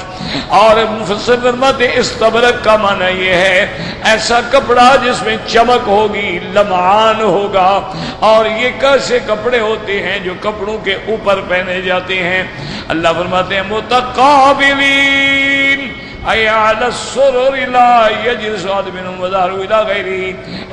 اور مفسر فرماتے استبرق کا معنی یہ ہے ایسا کپڑا جس میں چمک ہوگی، لمعان ہوگا. اور یہ کیسے کپڑے ہوتے ہیں جو کپڑوں کے اوپر پہنے جاتے ہیں؟ اللہ فرماتے ہیں متقابلین اے علی السرر لا یجلس احد منهم وظهروا الى غیرہ،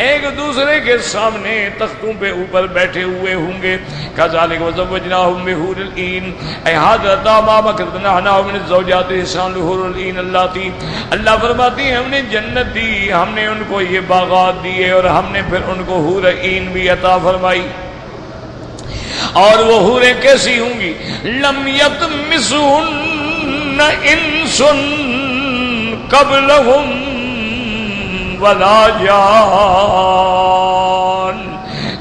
ایک دوسرے کے سامنے تختوں پہ اوپر بیٹھے ہوئے ہوں گے. کذالک وزوجناہم بحور العین، اے حضرت ما مکرناہ من الزوجات احسان الحور العین اللاتی، اللہ فرماتی ہیں ہم نے جنت دی، ہم نے ان کو یہ باغات دیے اور ہم نے پھر ان کو حور عین بھی عطا فرمائی. اور وہ حوریں کیسی ہوں گی؟ لم یطمثہن انس قبلہم ولا جان،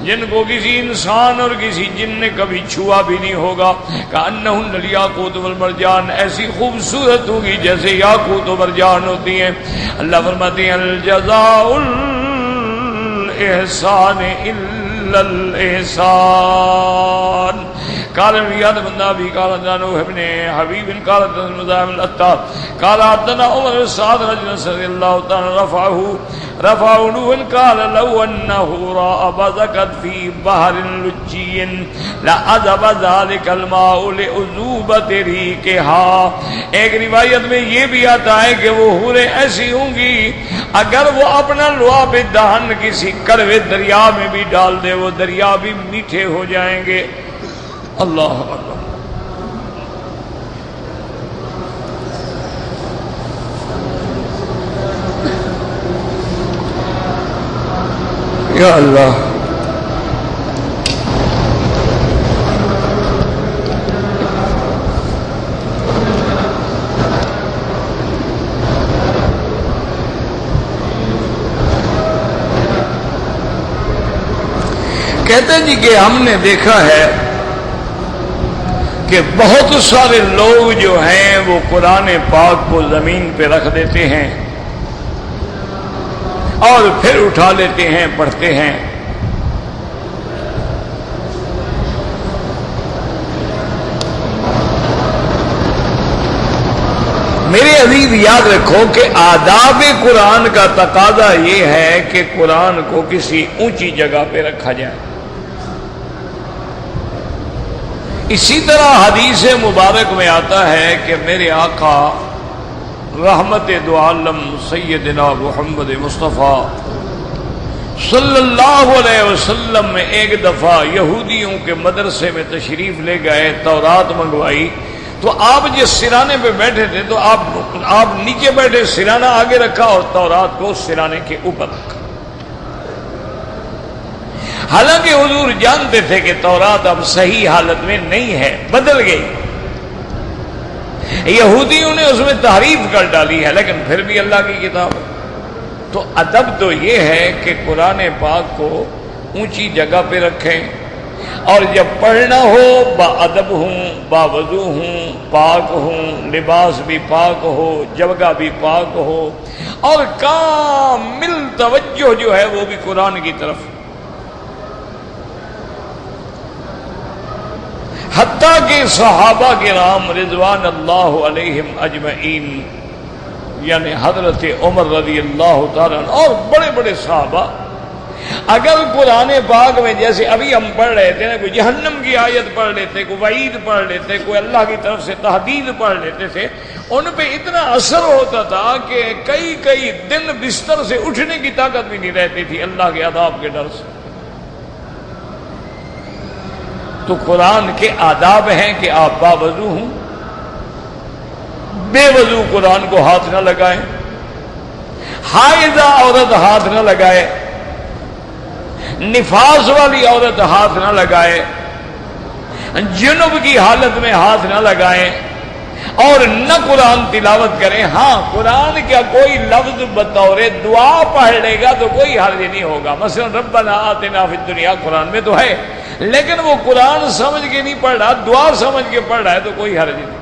جن کو کسی انسان اور کسی جن نے کبھی چھوا بھی نہیں ہوگا. کأنہن الیاقوت والمرجان، ایسی خوبصورت ہوگی جیسے یاقوت و مرجان ہوتی ہیں. اللہ فرماتے ہیں الجزاء الاحسان الا الاحسان. قال رياض بن ابي قال جانو ابن حبيب قال مزاحم الاتار قال عبدنا عمر سعد رجل رضي الله تعالى رفعه نوح قال لو انه راى بزكت في بحر لجي لعذب ذلك الماء لعذوبة ريقها. ایک روایت میں یہ بھی آتا ہے کہ وہ حوریں ایسی ہوں گی اگر وہ اپنا لعاب دہن کسی کڑوے دریا میں بھی ڈال دے وہ دریا بھی میٹھے ہو جائیں گے. اللہ اکبر. یا اللہ، کہتے جی کہ ہم نے دیکھا ہے کہ بہت سارے لوگ جو ہیں وہ قرآن پاک کو زمین پہ رکھ دیتے ہیں اور پھر اٹھا لیتے ہیں، پڑھتے ہیں. میرے عزیز یاد رکھو کہ آداب قرآن کا تقاضا یہ ہے کہ قرآن کو کسی اونچی جگہ پہ رکھا جائے. اسی طرح حدیث مبارک میں آتا ہے کہ میرے آقا رحمت دو عالم سیدنا محمد مصطفیٰ صلی اللہ علیہ وسلم میں ایک دفعہ یہودیوں کے مدرسے میں تشریف لے گئے, تورات منگوائی. تو آپ جس سرانے پہ بیٹھے تھے تو آپ نیچے بیٹھے, سرانہ آگے رکھا اور تورات کو سرانے کے اوپر رکھا. حالانکہ حضور جانتے تھے کہ تورات اب صحیح حالت میں نہیں ہے, بدل گئی. یہودیوں نے اس میں تحریف کر ڈالی ہے, لیکن پھر بھی اللہ کی کتاب ہے. تو ادب تو یہ ہے کہ قرآن پاک کو اونچی جگہ پہ رکھیں, اور جب پڑھنا ہو با ادب ہوں, با وضو ہوں, پاک ہوں, لباس بھی پاک ہو, جگہ بھی پاک ہو, اور کامل توجہ جو ہے وہ بھی قرآن کی طرف. حتیٰ کہ صحابہ کرام رضوان اللہ علیہم اجمعین, یعنی حضرت عمر رضی اللہ تعالیٰ عنہ اور بڑے بڑے صحابہ, اگر قرآن پاک میں جیسے ابھی ہم پڑھ رہے تھے نا, کوئی جہنم کی آیت پڑھ لیتے, کوئی وعید پڑھ لیتے, کوئی اللہ کی طرف سے تحدید پڑھ لیتے تھے, ان پہ اتنا اثر ہوتا تھا کہ کئی دن بستر سے اٹھنے کی طاقت بھی نہیں رہتی تھی اللہ کے عذاب کے ڈر سے. تو قرآن کے آداب ہیں کہ آپ باوضو ہوں, بے وضو قرآن کو ہاتھ نہ لگائیں, حائضہ عورت ہاتھ نہ لگائے, نفاس والی عورت ہاتھ نہ لگائے, جنب کی حالت میں ہاتھ نہ لگائیں, اور نہ قرآن تلاوت کریں. ہاں قرآن کا کوئی لفظ بطور دعا پڑھ لے گا تو کوئی حرج نہیں ہوگا. مثلا ربنا آتنا فی الدنیا قرآن میں تو ہے, لیکن وہ قرآن سمجھ کے نہیں پڑھ رہا, دعا سمجھ کے پڑھ رہا ہے تو کوئی حرج نہیں.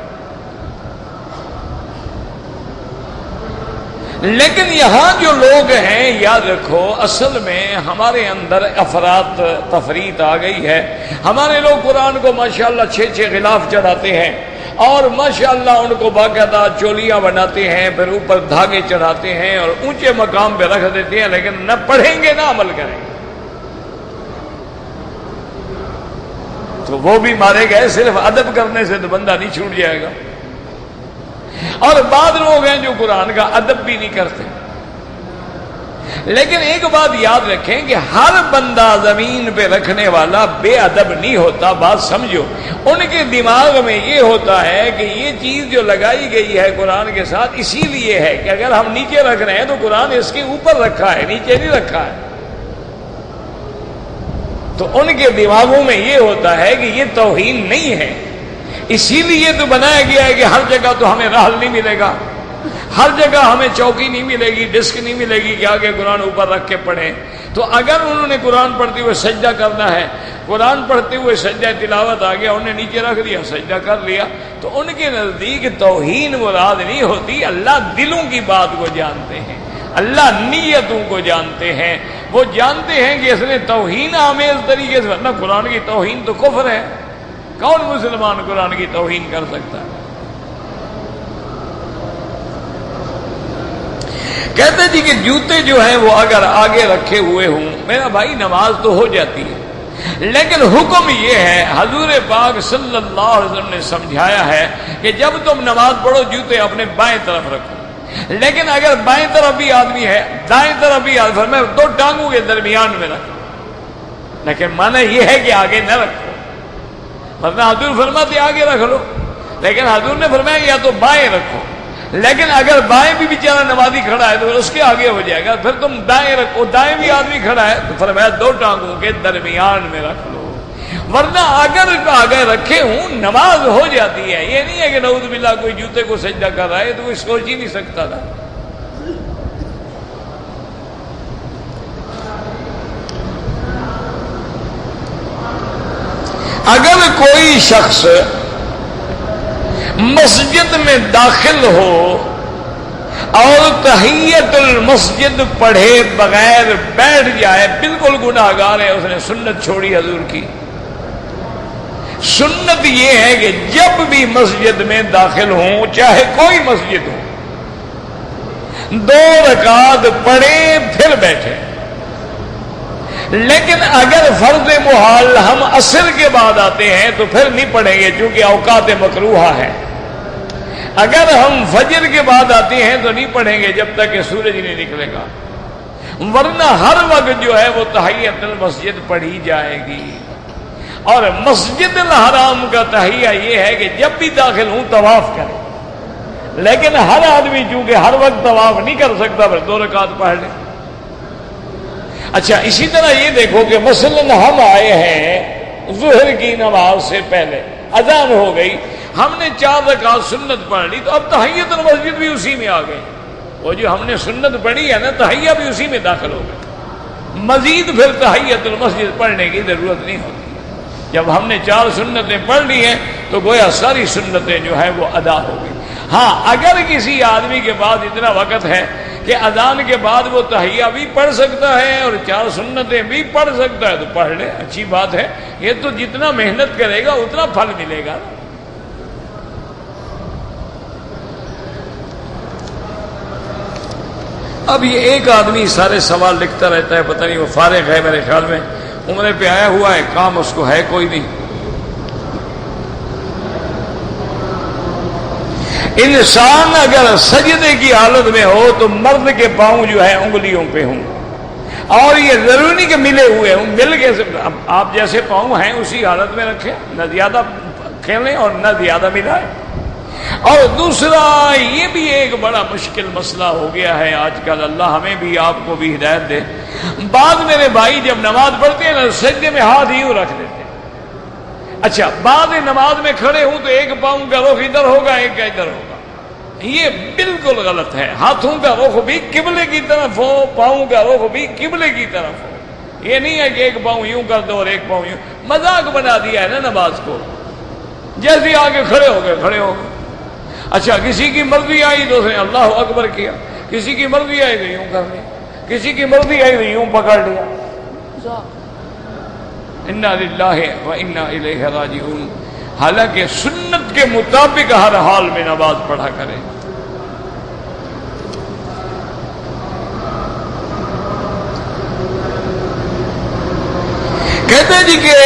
لیکن یہاں جو لوگ ہیں, یاد رکھو اصل میں ہمارے اندر افراط تفریط آ گئی ہے. ہمارے لوگ قرآن کو ماشاءاللہ 6 غلاف چڑھاتے ہیں, اور ماشاءاللہ ان کو باقاعدہ چولیاں بناتے ہیں, پھر اوپر دھاگے چڑھاتے ہیں اور اونچے مقام پہ رکھ دیتے ہیں, لیکن نہ پڑھیں گے نہ عمل کریں گے. تو وہ بھی مارے گئے. صرف ادب کرنے سے تو بندہ نہیں چھوٹ جائے گا. اور بعض لوگ ہیں جو قرآن کا ادب بھی نہیں کرتے. لیکن ایک بات یاد رکھیں کہ ہر بندہ زمین پہ رکھنے والا بے ادب نہیں ہوتا. بات سمجھو, ان کے دماغ میں یہ ہوتا ہے کہ یہ چیز جو لگائی گئی ہے قرآن کے ساتھ اسی لیے ہے کہ اگر ہم نیچے رکھ رہے ہیں تو قرآن اس کے اوپر رکھا ہے, نیچے نہیں رکھا ہے. تو ان کے دماغوں میں یہ ہوتا ہے کہ یہ توہین نہیں ہے, اسی لیے تو بنایا گیا ہے کہ ہر جگہ تو ہمیں راحل نہیں ملے گا, ہر جگہ ہمیں چوکی نہیں ملے گی, ڈسک نہیں ملے گی کہ آگے قرآن اوپر رکھ کے پڑھیں. تو اگر انہوں نے قرآن پڑھتے ہوئے سجدہ کرنا ہے, قرآن پڑھتے ہوئے سجدہ تلاوت آ گیا, انہوں نے نیچے رکھ دیا, سجدہ کر لیا, تو ان کے نزدیک توہین مراد نہیں ہوتی. اللہ دلوں کی بات کو جانتے ہیں, اللہ نیتوں کو جانتے ہیں. وہ جانتے ہیں کہ اس نے توہین آمیز طریقے سے, ورنہ قرآن کی توہین تو کفر ہے. کون مسلمان قرآن کی توہین کر سکتا ہے؟ کہتے جی کہ جوتے جو ہیں وہ اگر آگے رکھے ہوئے ہوں, میرا بھائی نماز تو ہو جاتی ہے, لیکن حکم یہ ہے, حضور پاک صلی اللہ علیہ وسلم نے سمجھایا ہے کہ جب تم نماز پڑھو جوتے اپنے بائیں طرف رکھو. لیکن اگر بائیں طرف بھی آدمی ہے, دائیں طرف بھی آدمی, میں 2 ٹانگوں کے درمیان میں رکھوں, لیکن معنی یہ ہے کہ آگے نہ رکھو. ورنہ حضور فرماتے آگے رکھ لو, لیکن حضور نے فرمایا یا تو بائیں رکھو. لیکن اگر بائیں بھی بیچارہ نمازی کھڑا ہے تو اس کے آگے ہو جائے گا, پھر تم دائیں رکھو. دائیں بھی آدمی کھڑا ہے تو فرمایا 2 ٹانگوں کے درمیان میں رکھ لو. ورنہ اگر آگے رکھے ہوں نماز ہو جاتی ہے. یہ نہیں ہے کہ نعوذ باللہ کوئی جوتے کو سجدہ کر رہا ہے تو کوئی سوچ ہی نہیں سکتا تھا. اگر کوئی شخص مسجد میں داخل ہو اور تحیت المسجد پڑھے بغیر بیٹھ جائے, بالکل گناہگار ہے, اس نے سنت چھوڑی حضور کی. سنت یہ ہے کہ جب بھی مسجد میں داخل ہوں، چاہے کوئی مسجد ہو، 2 رکعت پڑھیں پھر بیٹھیں۔ لیکن اگر فرض محال ہم عصر کے بعد آتے ہیں تو پھر نہیں پڑھیں گے، چونکہ اوقات مکروہہ ہے۔ اگر ہم فجر کے بعد آتے ہیں تو نہیں پڑھیں گے جب تک کہ سورج نہیں نکلے گا، ورنہ ہر وقت جو ہے وہ تحیۃ المسجد پڑھی جائے گی۔ اور مسجد الحرام کا تحیہ یہ ہے کہ جب بھی داخل ہوں طواف کریں، لیکن ہر آدمی چونکہ ہر وقت طواف نہیں کر سکتا، پھر 2 رکعت پڑھ لیں۔ اچھا، اسی طرح یہ دیکھو کہ مثلاً ہم آئے ہیں ظہر کی نماز سے پہلے، اذان ہو گئی، ہم نے 4 رکعت سنت پڑھ لی، تو اب تحیۃ المسجد بھی اسی میں آ گئی۔ وہ جو ہم نے سنت پڑھی ہے نا، تحیہ بھی اسی میں داخل ہو گئی، مزید پھر تحیۃ المسجد پڑھنے کی ضرورت نہیں ہوتی۔ جب ہم نے 4 سنتیں پڑھ لی ہیں تو گویا ساری سنتیں جو ہیں وہ ادا ہو گئی۔ ہاں، اگر کسی آدمی کے پاس اتنا وقت ہے کہ اذان کے بعد وہ تحیہ بھی پڑھ سکتا ہے اور 4 سنتیں بھی پڑھ سکتا ہے تو پڑھ لے، اچھی بات ہے۔ یہ تو جتنا محنت کرے گا اتنا پھل ملے گا۔ اب یہ ایک آدمی سارے سوال لکھتا رہتا ہے، پتہ نہیں وہ فارغ ہے، میرے خیال میں عمرے پہ آیا ہوا ہے، کام اس کو ہے کوئی نہیں۔ انسان اگر سجدے کی حالت میں ہو تو مرد کے پاؤں جو ہے انگلیوں پہ ہوں، اور یہ ضروری نہیں کہ ملے ہوئے ہوں، مل کے آپ جیسے پاؤں ہیں اسی حالت میں رکھیں، نہ زیادہ کھیلیں اور نہ زیادہ ملائیں۔ اور دوسرا یہ بھی ایک بڑا مشکل مسئلہ ہو گیا ہے آج کل، اللہ ہمیں بھی آپ کو بھی ہدایت دے۔ بعض میرے بھائی جب نماز پڑھتے ہیں نا، سجدے میں ہاتھ یوں رکھ دیتے ہیں۔ اچھا، بعض نماز میں کھڑے ہوں تو ایک پاؤں کا رخ ادھر ہوگا، ایک کا ادھر ہوگا، یہ بالکل غلط ہے۔ ہاتھوں کا رخ بھی قبلے کی طرف ہو، پاؤں کا رخ بھی قبلے کی طرف ہو۔ یہ نہیں ہے کہ ایک پاؤں یوں کر دو اور ایک پاؤں یوں، مذاق بنا دیا ہے نا نماز کو، جیسے آگے کھڑے ہو گئے کھڑے ہو گئے۔ اچھا، کسی کی مرضی آئی تو اس نے اللہ اکبر کیا، کسی کی مرضی آئی تو یوں کر لیا، کسی کی مرضی آئی تو یوں پکڑ لیا۔ انا للہ و انا الیہ راجعون۔ حالانکہ سنت کے مطابق ہر حال میں نماز پڑھا کرے۔ کہتے ہیں جی کہ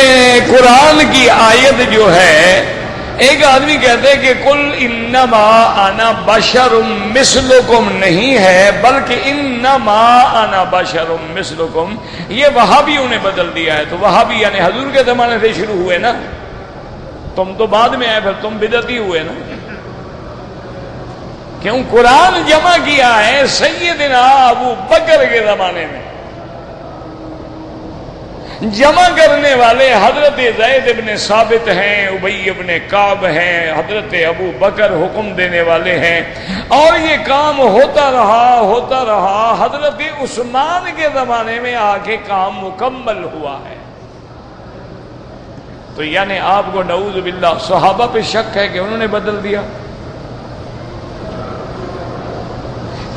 قرآن کی آیت جو ہے، ایک آدمی کہتے ہیں کہ کل انما انا بشر مثلکم نہیں ہے، بلکہ انما انا بشر مثلکم، یہ وہابیوں نے بدل دیا ہے۔ تو وہابی یعنی حضور کے زمانے سے شروع ہوئے نا، تم تو بعد میں آئے، پھر تم بدعتی ہوئے نا، کیوں؟ قرآن جمع کیا ہے سیدنا ابو بکر کے زمانے میں، جمع کرنے والے حضرت زید ابن ثابت ہیں، ابی ابن کعب ہیں، حضرت ابو بکر حکم دینے والے ہیں، اور یہ کام ہوتا رہا حضرت عثمان کے زمانے میں آ کے کام مکمل ہوا ہے۔ تو یعنی آپ کو نعوذ باللہ صحابہ پہ شک ہے کہ انہوں نے بدل دیا؟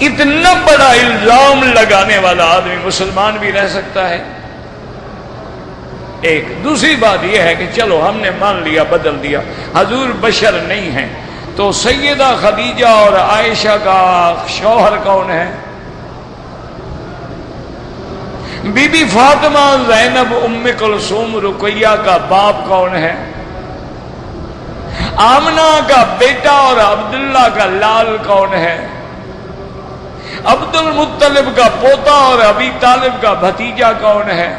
اتنا بڑا الزام لگانے والا آدمی مسلمان بھی رہ سکتا ہے؟ ایک دوسری بات یہ ہے کہ چلو ہم نے مان لیا بدل دیا، حضور بشر نہیں ہیں، تو سیدہ خدیجہ اور عائشہ کا شوہر کون ہے؟ بی بی فاطمہ، زینب، ام کلثوم، رقیہ کا باپ کون ہے؟ آمنہ کا بیٹا اور عبداللہ کا لال کون ہے؟ عبد المطلب کا پوتا اور ابی طالب کا بھتیجا کون ہے؟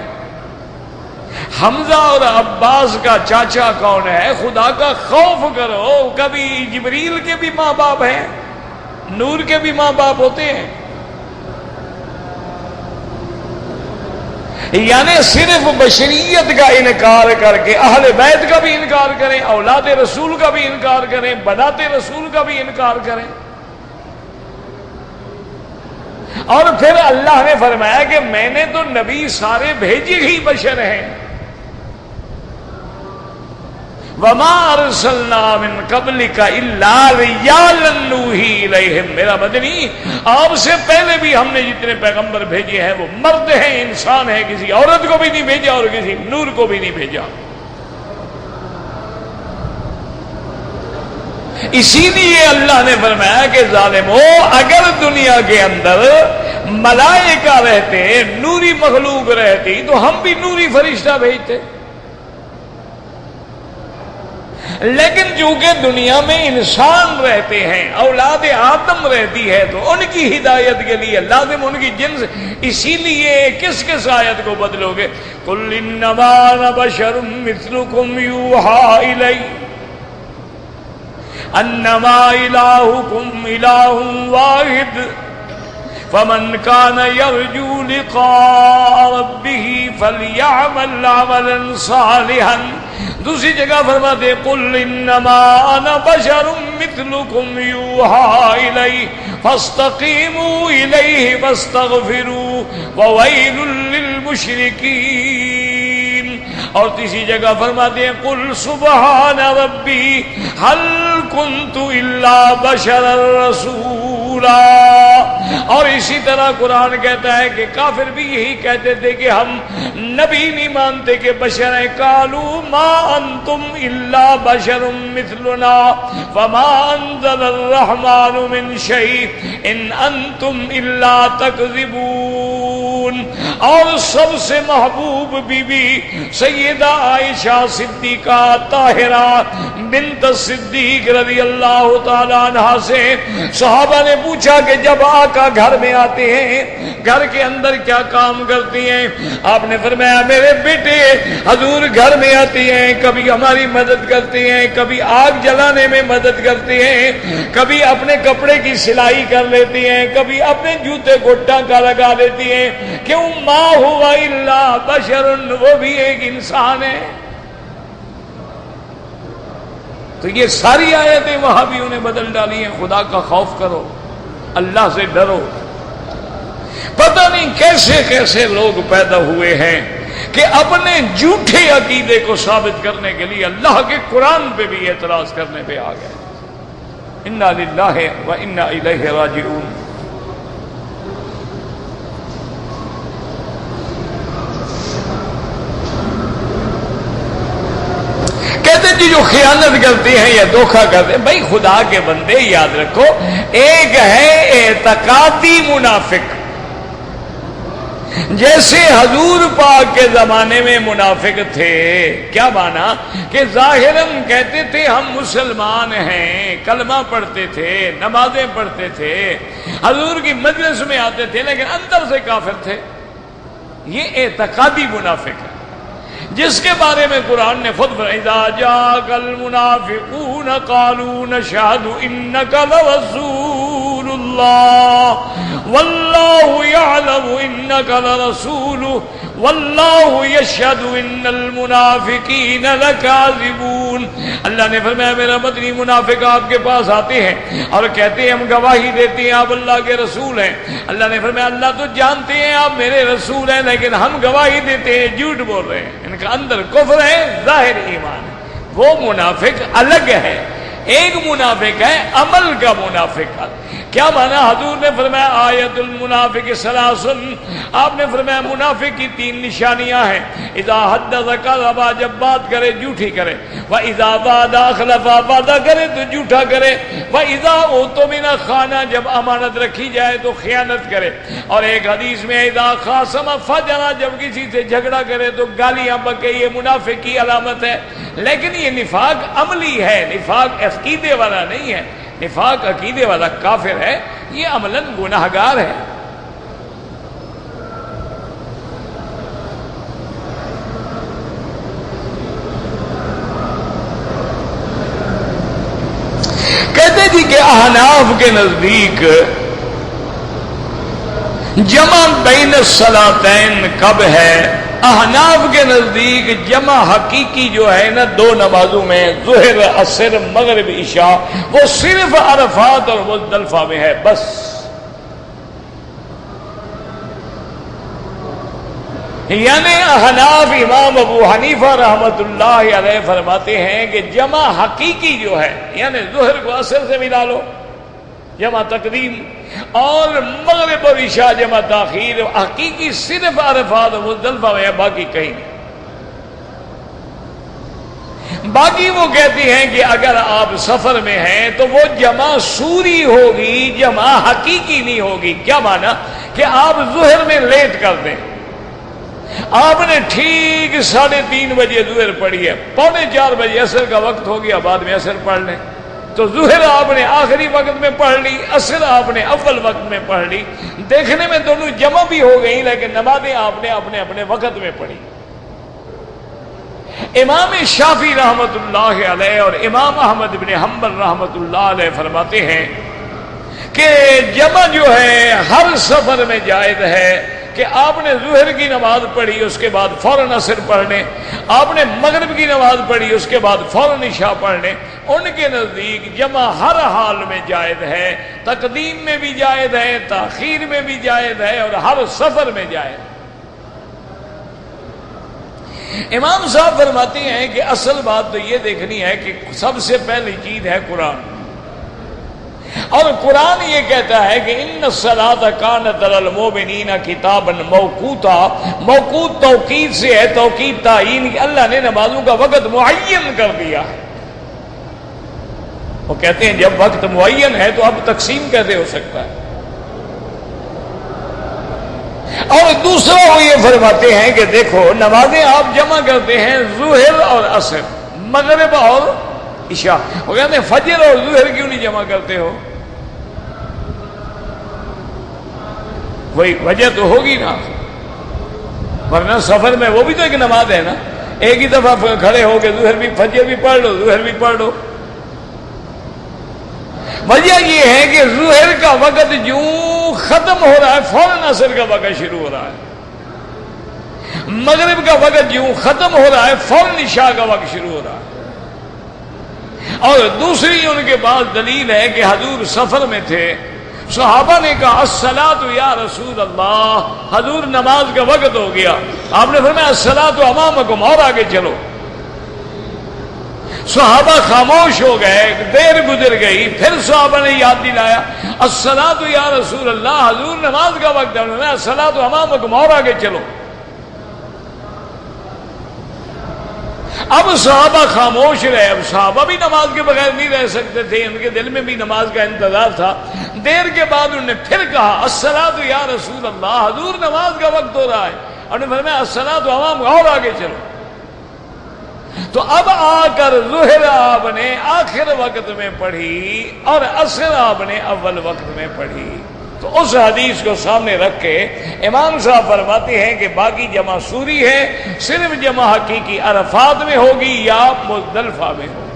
حمزہ اور عباس کا چاچا کون ہے؟ خدا کا خوف کرو، کبھی جبریل کے بھی ماں باپ ہیں، نور کے بھی ماں باپ ہوتے ہیں، یعنی صرف بشریت کا انکار کر کے اہل بیت کا بھی انکار کریں، اولاد رسول کا بھی انکار کریں، بنات رسول کا بھی انکار کریں۔ اور پھر اللہ نے فرمایا کہ میں نے تو نبی سارے بھیجے ہی بشر ہیں، وَمَا أَرْسَلْنَا مِن قَبْلِكَ إِلَّا رِجَالًا نُوحِي إِلَيْهِمْ۔ میرا مدنی، آپ سے پہلے بھی ہم نے جتنے پیغمبر بھیجے ہیں وہ مرد ہیں، انسان ہیں، کسی عورت کو بھی نہیں بھیجا اور کسی نور کو بھی نہیں بھیجا۔ اسی لیے اللہ نے فرمایا کہ ظالمو، اگر دنیا کے اندر ملائکہ رہتے، نوری مخلوق رہتی، تو ہم بھی نوری فرشتہ بھیجتے، لیکن چونکہ دنیا میں انسان رہتے ہیں، اولاد آدم رہتی ہے، تو ان کی ہدایت کے لیے لازم ان کی جنس، اسی لیے کس آیت کو بدلو گے؟ قُلْ إِنَّمَا أَنَا بَشَرٌ مِثْلُكُمْ يُوحَىٰ إِلَيَّ أَنَّمَا إِلَٰهُكُمْ إِلَٰهٌ وَاحِدٌ فَمَنْ كَانَ يَرْجُو لِقَاءَ رَبِّهِ فَلْيَعْمَلْ عَمَلًا صَالِحًا۔ دوسری جگہ فرماتے قُلْ إِنَّمَا أَنَا بَشَرٌ مِثْلُكُمْ يُوحَىٰ إِلَيَّ فَاسْتَقِيمُوا إِلَيْهِ وَاسْتَغْفِرُوا وَوَيْلٌ لِّلْمُشْرِكِينَ۔ اور تیسری جگہ فرماتے ہیں قُلْ سُبْحَانَ رَبِّي هَلْ كُنتُ إِلَّا بَشَرًا رَّسُولًا۔ اور اسی طرح قرآن کہتا ہے کہ کافر بھی یہی کہتے تھے کہ ہم نبی نہیں مانتے کہ بشر ہیں، قالوا ما انتم الا بشر مثلنا فما انزل الرحمن من شيء ان انتم الا تكذبون۔ اور سب سے محبوب بی بی سیدہ عائشہ صدیقہ طاہرہ بنت صدیق رضی اللہ تعالی عنہا سے صحابہ نے پوچھا کہ جب آقا گھر میں آتے ہیں، گھر کے اندر کیا کام کرتی ہیں؟ آپ نے فرمایا میرے بیٹے حضور گھر میں آتی ہیں، کبھی ہماری مدد کرتی ہیں، کبھی آگ جلانے میں مدد کرتی ہیں، کبھی اپنے کپڑے کی سلائی کر لیتی ہیں، کبھی اپنے جوتے کو ٹانکا لگا لیتی ہیں۔ کیوں؟ ما ہوا الا بشر، وہ بھی ایک انسان ہے۔ تو یہ ساری آیتیں وہابیوں نے بدل ڈالی ہیں۔ خدا کا خوف کرو، اللہ سے ڈرو۔ پتہ نہیں کیسے کیسے لوگ پیدا ہوئے ہیں کہ اپنے جھوٹے عقیدے کو ثابت کرنے کے لیے اللہ کے قرآن پہ بھی اعتراض کرنے پہ آ گئے۔ انا للہ و انا الیہ راجعون۔ کہتے جی جو خیانت کرتے ہیں یا دھوکہ کرتے ہیں، بھائی خدا کے بندے یاد رکھو، ایک ہے اعتقادی منافق، جیسے حضور پاک کے زمانے میں منافق تھے۔ کیا مانا؟ کہ ظاہراً کہتے تھے ہم مسلمان ہیں، کلمہ پڑھتے تھے، نمازیں پڑھتے تھے، حضور کی مجلس میں آتے تھے، لیکن اندر سے کافر تھے۔ یہ اعتقادی منافق ہے، جس کے بارے میں قرآن نے خود اذا جاءك المنافقون قالوا نشهد انك لرسول الله والله يعلم انك لرسوله والله يشهد ان المنافقين لكاذبون۔ اللہ نے فرمایا میرا مدنی منافق آپ کے پاس آتے ہیں اور کہتے ہیں ہم گواہی دیتے ہیں آپ اللہ کے رسول ہیں۔ اللہ نے فرمایا اللہ تو جانتے ہیں آپ میرے رسول ہیں، لیکن ہم گواہی دیتے ہیں، جھوٹ بول رہے ہیں۔ ان کا اندر کفر ہے، ظاہر ایمان ہے۔ وہ منافق الگ ہے۔ ایک منافق ہے عمل کا منافق۔ کیا مانا؟ حضور نے فرمایا آیت المنافق ثلاثن، آپ نے فرمایا منافق کی 3 نشانیاں ہیں۔ اذا حدث کذب، جب بات کرے جھوٹی کرے، واذا وعد اخلف، وعدہ کرے تو جھوٹا کرے، واذا اؤتمن خان، جب امانت رکھی جائے تو خیانت کرے۔ اور ایک حدیث میں اذا خاصم فجر، جب کسی سے جھگڑا کرے تو گالیاں بکے۔ یہ منافق کی علامت ہے، لیکن یہ نفاق عملی ہے، نفاق عقیدے والا نہیں ہے۔ نفاق عقیدے والا کافر ہے، یہ عملاً گناہگار ہے۔ کہتے جی کہ احناف کے نزدیک جمع بین الصلاتین کب ہے؟ احناف کے نزدیک جمع حقیقی جو ہے نا 2 نمازوں میں، ظہر عصر مغرب عشاء، وہ صرف عرفات اور مزدلفہ میں ہے بس۔ یعنی احناف امام ابو حنیفہ رحمت اللہ علیہ فرماتے ہیں کہ جمع حقیقی جو ہے، یعنی ظہر کو عصر سے ملا لو جمع تقدیم، اور مغرب اور عشاء جمع تاخیر، حقیقی صرف عرفات و مزدلفہ میں ہے، باقی کہیں نہیں۔ باقی وہ کہتے ہیں کہ اگر آپ سفر میں ہیں تو وہ جمع سوری ہوگی، جمع حقیقی نہیں ہوگی۔ کیا مانا کہ آپ ظہر میں لیٹ کر دیں، آپ نے ٹھیک 3:30 بجے ظہر پڑھی ہے، 3:45 بجے عصر کا وقت ہو گیا، بعد میں عصر پڑھ لیں، تو ظہر آپ نے آخری وقت میں پڑھ لی، عصر آپ نے اول وقت میں پڑھ لی، دیکھنے میں دونوں جمع بھی ہو گئی لیکن نمازیں آپ نے اپنے اپنے وقت میں پڑھی۔ امام شافعی رحمت اللہ علیہ اور امام احمد بن حنبل رحمت اللہ علیہ فرماتے ہیں کہ جمع جو ہے ہر سفر میں جائز ہے کہ آپ نے ظہر کی نماز پڑھی اس کے بعد فوراً عصر پڑھنے، آپ نے مغرب کی نماز پڑھی اس کے بعد فوراً عشاء پڑھنے، ان کے نزدیک جمع ہر حال میں جائز ہے، تقدیم میں بھی جائز ہے، تاخیر میں بھی جائز ہے اور ہر سفر میں جائز ہے۔ امام صاحب فرماتے ہیں کہ اصل بات تو یہ دیکھنی ہے کہ سب سے پہلی چیز ہے قرآن، اور قرآن یہ کہتا ہے کہ ان الصلاۃ کانت علی المؤمنین کتابا موقوتا، موقوت توقید سے ہے، توقید تعین، اللہ نے نمازوں کا وقت معین کر دیا ہے۔ وہ کہتے ہیں جب وقت معین ہے تو اب تقسیم کیسے ہو سکتا ہے؟ اور دوسرا وہ یہ فرماتے ہیں کہ دیکھو نمازیں آپ جمع کرتے ہیں ظہر اور عصر، مغرب اور عشاء، وہ کہتے ہیں فجر اور ظہر کیوں نہیں جمع کرتے ہو؟ کوئی وجہ تو ہوگی نا، ورنہ سفر میں وہ بھی تو ایک نماز ہے نا، ایک ہی دفعہ کھڑے ہو کے ظہر بھی فجر بھی پڑھ لو، ظہر بھی پڑھ لو۔ وجہ یہ ہے کہ ظہر کا وقت جو ختم ہو رہا ہے فوراً عصر کا وقت شروع ہو رہا ہے، مغرب کا وقت جو ختم ہو رہا ہے فوراً عشاء کا وقت شروع ہو رہا ہے۔ اور دوسری ان کے پاس دلیل ہے کہ حضور سفر میں تھے، صحابہ نے کہا الصلاۃ یا رسول اللہ، حضور نماز کا وقت ہو گیا، آپ نے فرمایا الصلاۃ امامکم، اور آگے چلو۔ صحابہ خاموش ہو گئے، دیر گزر گئی، پھر صحابہ نے یاد دلایا الصلاۃ یا رسول اللہ، حضور نماز کا وقت ہے، فرمایا الصلاۃ امامکم، اور آگے چلو۔ اب صحابہ خاموش رہے، اب صحابہ بھی نماز کے بغیر نہیں رہ سکتے تھے، ان کے دل میں بھی نماز کا انتظار تھا۔ دیر کے بعد انہوں نے پھر کہا الصلاۃ یا رسول اللہ، حضور نماز کا وقت ہو رہا ہے، اور انہوں نے فرمایا الصلاۃ امامکم، اور آگے چلو۔ تو اب آ کر ظہر آپ نے آخر وقت میں پڑھی اور عصر آپ نے اول وقت میں پڑھی۔ تو اس حدیث کو سامنے رکھ کے امام صاحب فرماتے ہیں کہ باقی جمع سوری ہے، صرف جمع حقیقی عرفات میں ہوگی یا مزدلفہ میں ہوگی۔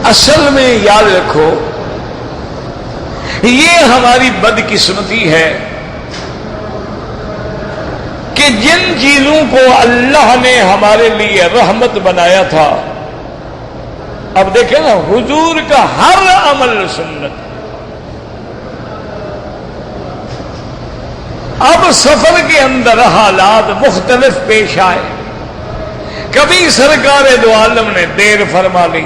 اصل میں یاد رکھو یہ ہماری بدقسمتی ہے کہ جن چیزوں کو اللہ نے ہمارے لیے رحمت بنایا تھا، اب دیکھیں نا حضور کا ہر عمل سنت، اب سفر کے اندر حالات مختلف پیش آئے، کبھی سرکار دو عالم نے دیر فرما لی،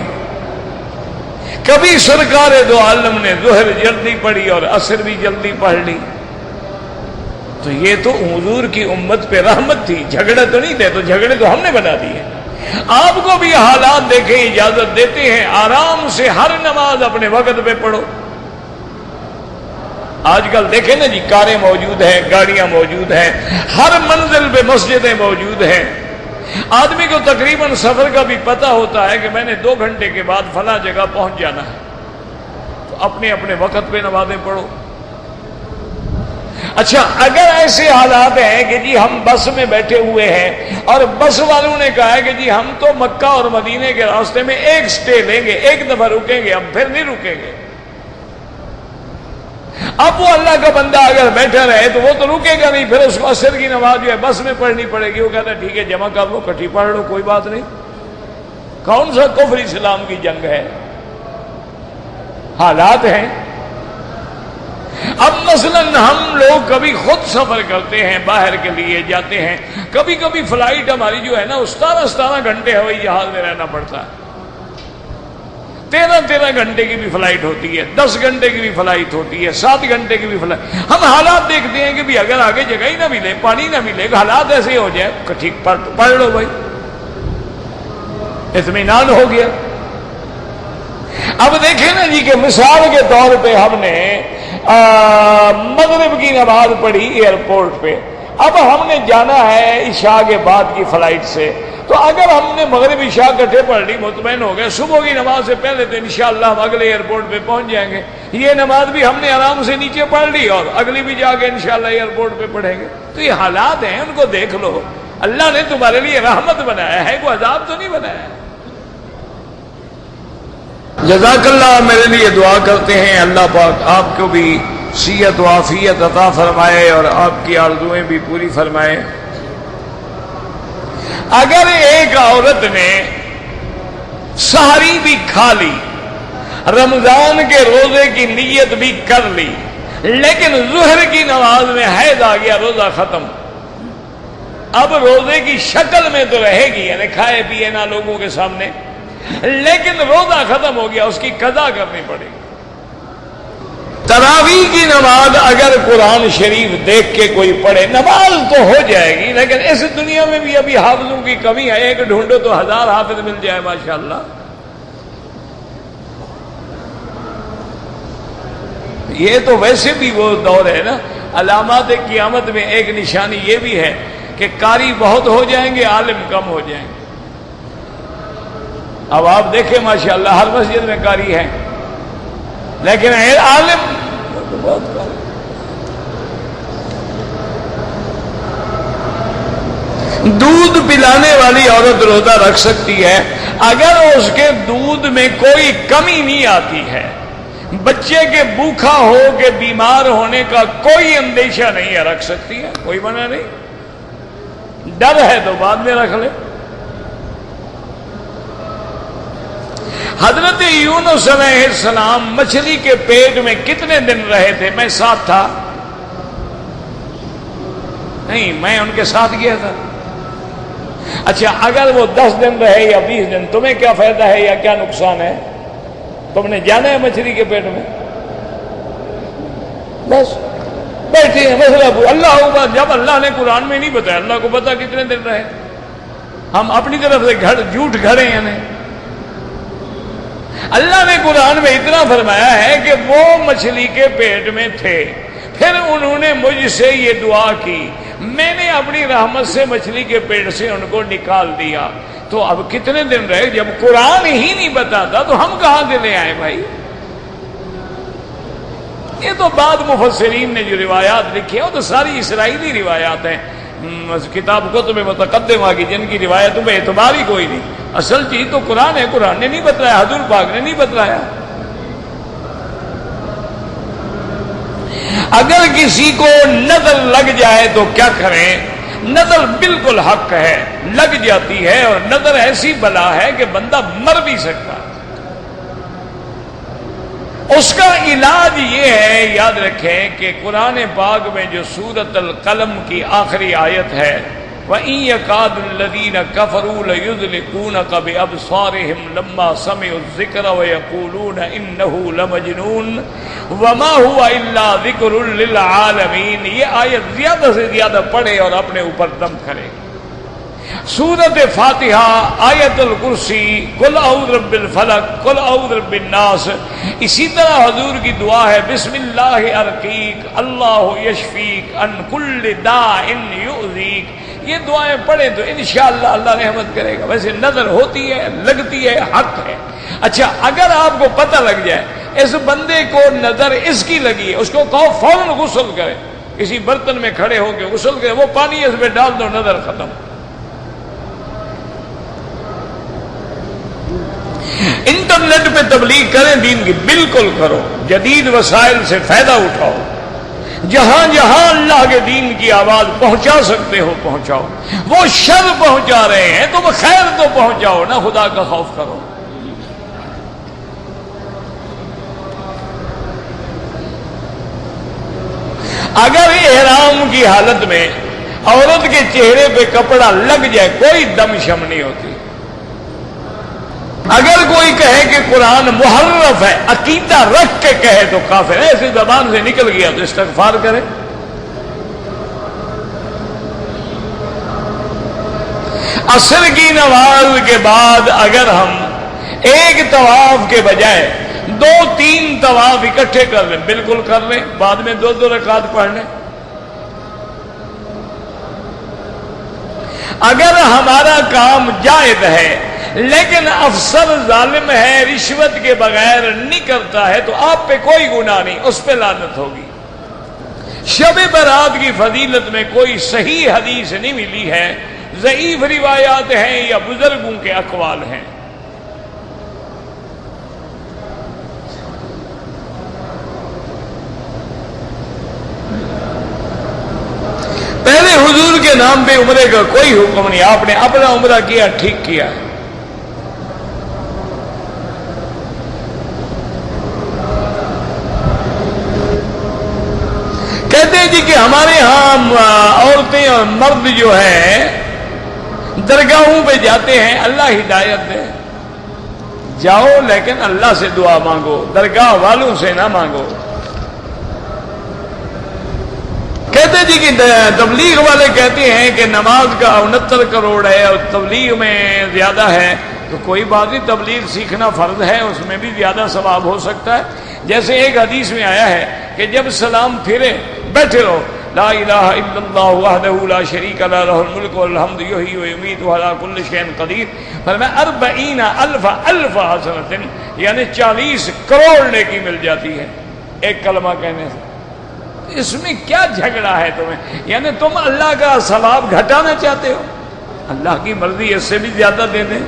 کبھی سرکار دو عالم نے ظہر جلدی پڑھی اور عصر بھی جلدی پڑھ لی، تو یہ تو حضور کی امت پہ رحمت تھی، جھگڑے تو نہیں تھے، تو جھگڑے تو ہم نے بنا دیے۔ آپ کو بھی حالات دیکھیں اجازت دیتے ہیں آرام سے ہر نماز اپنے وقت پہ پڑھو۔ آج کل دیکھیں نا جی، کاریں موجود ہیں، گاڑیاں موجود ہیں، ہر منزل پہ مسجدیں موجود ہیں، آدمی کو تقریباً سفر کا بھی پتہ ہوتا ہے کہ میں نے 2 گھنٹے کے بعد فلاں جگہ پہنچ جانا ہے، تو اپنے اپنے وقت پہ نمازیں پڑھو۔ اچھا اگر ایسے حالات ہیں کہ جی ہم بس میں بیٹھے ہوئے ہیں اور بس والوں نے کہا ہے کہ جی ہم تو مکہ اور مدینے کے راستے میں ایک سٹے لیں گے، ایک دفعہ رکیں گے، ہم پھر نہیں رکیں گے، اب وہ اللہ کا بندہ اگر بیٹھا رہے تو وہ تو رکے گا نہیں، پھر اس کو عصر کی نماز جو ہے بس میں پڑھنی پڑے گی، وہ کہتا ہے ٹھیک ہے جمع کر لو، کٹھی پڑھ لو، کوئی بات نہیں۔ کون سا کفر اسلام کی جنگ ہے؟ حالات ہیں۔ اب مثلا ہم لوگ کبھی خود سفر کرتے ہیں، باہر کے لیے جاتے ہیں، کبھی کبھی فلائٹ ہماری جو ہے نا 17 گھنٹے ہوائی جہاز میں رہنا پڑتا ہے، 13 گھنٹے کی بھی فلائٹ ہوتی ہے، 10 گھنٹے کی بھی فلائٹ ہوتی ہے، 7 گھنٹے کی بھی فلائٹ. ہم حالات دیکھتے ہیں کہ بھی اگر آگے جگہ ہی نہ ملے، پانی نہ ملے، حالات ایسے ہو جائے، ٹھیک پڑھ لو بھائی، اطمینان ہو گیا. اب دیکھیں نا جی کہ مثال کے طور پہ ہم نے مغرب کی نماز پڑھی ایئرپورٹ پہ. اب ہم نے جانا ہے عشاء کے بعد کی فلائٹ سے، تو اگر ہم نے مغرب عشاء کٹھے پڑھ لی، مطمئن ہو گئے، صبح کی نماز سے پہلے تو انشاءاللہ ہم اگلے ایئرپورٹ پہ پہنچ جائیں گے. یہ نماز بھی ہم نے آرام سے نیچے پڑھ لی اور اگلی بھی جا کے انشاءاللہ ایئرپورٹ پہ پڑھیں گے. تو یہ حالات ہیں، ان کو دیکھ لو. اللہ نے تمہارے لیے رحمت بنایا ہے، کوئی عذاب تو نہیں بنایا ہے. جزاک اللہ. میرے لیے دعا کرتے ہیں اللہ پاک آپ کو بھی صحت و عافیت عطا فرمائے اور آپ کی آرزوئیں بھی پوری فرمائے. اگر ایک عورت نے سحری بھی کھا لی، رمضان کے روزے کی نیت بھی کر لی، لیکن ظہر کی نماز میں حیض آ گیا، روزہ ختم. اب روزے کی شکل میں تو رہے گی، یعنی کھائے پیے نہ لوگوں کے سامنے، لیکن روزہ ختم ہو گیا، اس کی قضا کرنی پڑے گی. تراویح کی نماز اگر قرآن شریف دیکھ کے کوئی پڑھے، نماز تو ہو جائے گی، لیکن اس دنیا میں بھی ابھی حافظوں کی کمی ہے. ایک ڈھونڈو تو 1000 حافظ مل جائے ماشاءاللہ. یہ تو ویسے بھی وہ دور ہے نا. علامات قیامت میں ایک نشانی یہ بھی ہے کہ قاری بہت ہو جائیں گے، عالم کم ہو جائیں گے. اب آپ دیکھیں ماشاءاللہ ہر مسجد میں قاری ہے، لیکن عالم بہت کم. دودھ پلانے والی عورت روزہ رکھ سکتی ہے اگر اس کے دودھ میں کوئی کمی نہیں آتی ہے، بچے کے بھوکا ہو کے بیمار ہونے کا کوئی اندیشہ نہیں ہے، رکھ سکتی ہے، کوئی منع نہیں. ڈر ہے تو بعد میں رکھ لے. حضرت یونس علیہ السلام مچھلی کے پیٹ میں کتنے دن رہے تھے؟ میں ساتھ تھا؟ نہیں، میں ان کے ساتھ گیا تھا. اچھا، اگر وہ 10 دن رہے یا 20 دن، تمہیں کیا فائدہ ہے یا کیا نقصان ہے؟ تم نے جانا ہے مچھلی کے پیٹ میں، بس بیٹھے ہیں مسئلہ. اللہ جب اللہ نے قرآن میں نہیں بتایا، اللہ کو پتا کتنے دن رہے. ہم اپنی طرف سے جھوٹ گھڑے ہیں. نہیں، اللہ نے قرآن میں اتنا فرمایا ہے کہ وہ مچھلی کے پیٹ میں تھے، پھر انہوں نے مجھ سے یہ دعا کی، میں نے اپنی رحمت سے مچھلی کے پیٹ سے ان کو نکال دیا. تو اب کتنے دن رہے؟ جب قرآن ہی نہیں بتاتا تو ہم کہاں سے لے آئے بھائی؟ یہ تو بعد مفسرین نے جو روایات لکھی ہیں وہ تو ساری اسرائیلی روایات ہیں، کتاب کتب متقدمہ کی، جن کی روایتوں میں اعتبار ہی کوئی نہیں. اصل چیز تو قرآن ہے، قرآن نے نہیں بتلایا، حضور پاک نے نہیں بتلایا. اگر کسی کو نظر لگ جائے تو کیا کریں؟ نظر بالکل حق ہے، لگ جاتی ہے، اور نظر ایسی بلا ہے کہ بندہ مر بھی سکتا ہے. اس کا علاج یہ ہے، یاد رکھیں کہ قرآن پاک میں جو سورۃ القلم کی آخری آیت ہے، وَإِن يَكَادُ الَّذِينَ كَفَرُوا لَيُزْلِقُونَكَ بِأَبْصَارِهِمْ لَمَّا سَمِعُوا الذِّكْرَ وَيَقُولُونَ إِنَّهُ لَمَجْنُونٌ وَمَا هُوَ إِلَّا ذِكْرٌ لِّلْعَالَمِينَ. یہ آیت زیادہ سے زیادہ پڑھے اور اپنے اوپر دم کرے. سورۃ فاتحہ، آیت الکرسی، قل اعوذ برب الفلق، قل اعوذ برب الناس. اسی طرح حضور کی دعا ہے بسم اللہ ارقیک اللہ یشفیک ان کل داء یؤذیک. یہ دعائیں پڑھیں تو انشاءاللہ اللہ رحمت کرے گا. ویسے نظر ہوتی ہے، لگتی ہے، حق ہے. اچھا، اگر آپ کو پتہ لگ جائے اس بندے کو نظر اس کی لگی ہے، اس کو کہو فوراً غسل کرے، کسی برتن میں کھڑے ہو کے غسل کرے، وہ پانی اس میں ڈال دو، نظر ختم. انٹرنیٹ پہ تبلیغ کریں دین کی، بالکل کرو، جدید وسائل سے فائدہ اٹھاؤ، جہاں جہاں اللہ کے دین کی آواز پہنچا سکتے ہو پہنچاؤ. وہ شر پہنچا رہے ہیں تو وہ خیر تو پہنچاؤ نا، خدا کا خوف کرو. اگر احرام کی حالت میں عورت کے چہرے پہ کپڑا لگ جائے، کوئی دم شم نہیں ہوتی. اگر کوئی کہے کہ قرآن محرف ہے، عقیدہ رکھ کے کہے تو کافر ہے، ایسی زبان سے نکل گیا تو استغفار کرے۔ عصر کی نماز کے بعد اگر ہم ایک طواف کے بجائے 2-3 طواف اکٹھے کر لیں، بالکل کر لیں، بعد میں 2 رکعت پڑھ لیں۔ اگر ہمارا کام جائز ہے لیکن افسر ظالم ہے، رشوت کے بغیر نہیں کرتا ہے، تو آپ پہ کوئی گناہ نہیں، اس پہ لعنت ہوگی۔ شب برات کی فضیلت میں کوئی صحیح حدیث نہیں ملی ہے، ضعیف روایات ہیں یا بزرگوں کے اقوال ہیں۔ پہلے حضور کے نام پہ عمرے کا کوئی حکم نہیں، آپ نے اپنا عمرہ کیا، ٹھیک کیا۔ کہتے ہیں جی کہ ہمارے ہاں عورتیں اور مرد جو ہے درگاہوں پہ جاتے ہیں، اللہ ہدایت دے، جاؤ لیکن اللہ سے دعا مانگو، درگاہ والوں سے نہ مانگو۔ کہتے جی کہ تبلیغ والے کہتے ہیں کہ نماز کا 69 کروڑ ہے اور تبلیغ میں زیادہ ہے، تو کوئی بات نہیں، تبلیغ سیکھنا فرض ہے، اس میں بھی زیادہ ثواب ہو سکتا ہے۔ جیسے ایک حدیث میں آیا ہے کہ جب سلام پھرے بیٹھے رہو، لا الہ الا اللہ وحدہ لا شریک لہ لہ الملک والحمد یحیی ویمیت وعلی کل شیء قدیر، فرمایا 40,000 حسنۃ، یعنی 40 کروڑ نیکی مل جاتی ہے ایک کلمہ کہنے سے۔ اس میں کیا جھگڑا ہے تمہیں؟ یعنی تم اللہ کا ثواب گھٹانا چاہتے ہو؟ اللہ کی مرضی اس سے بھی زیادہ دے دیں۔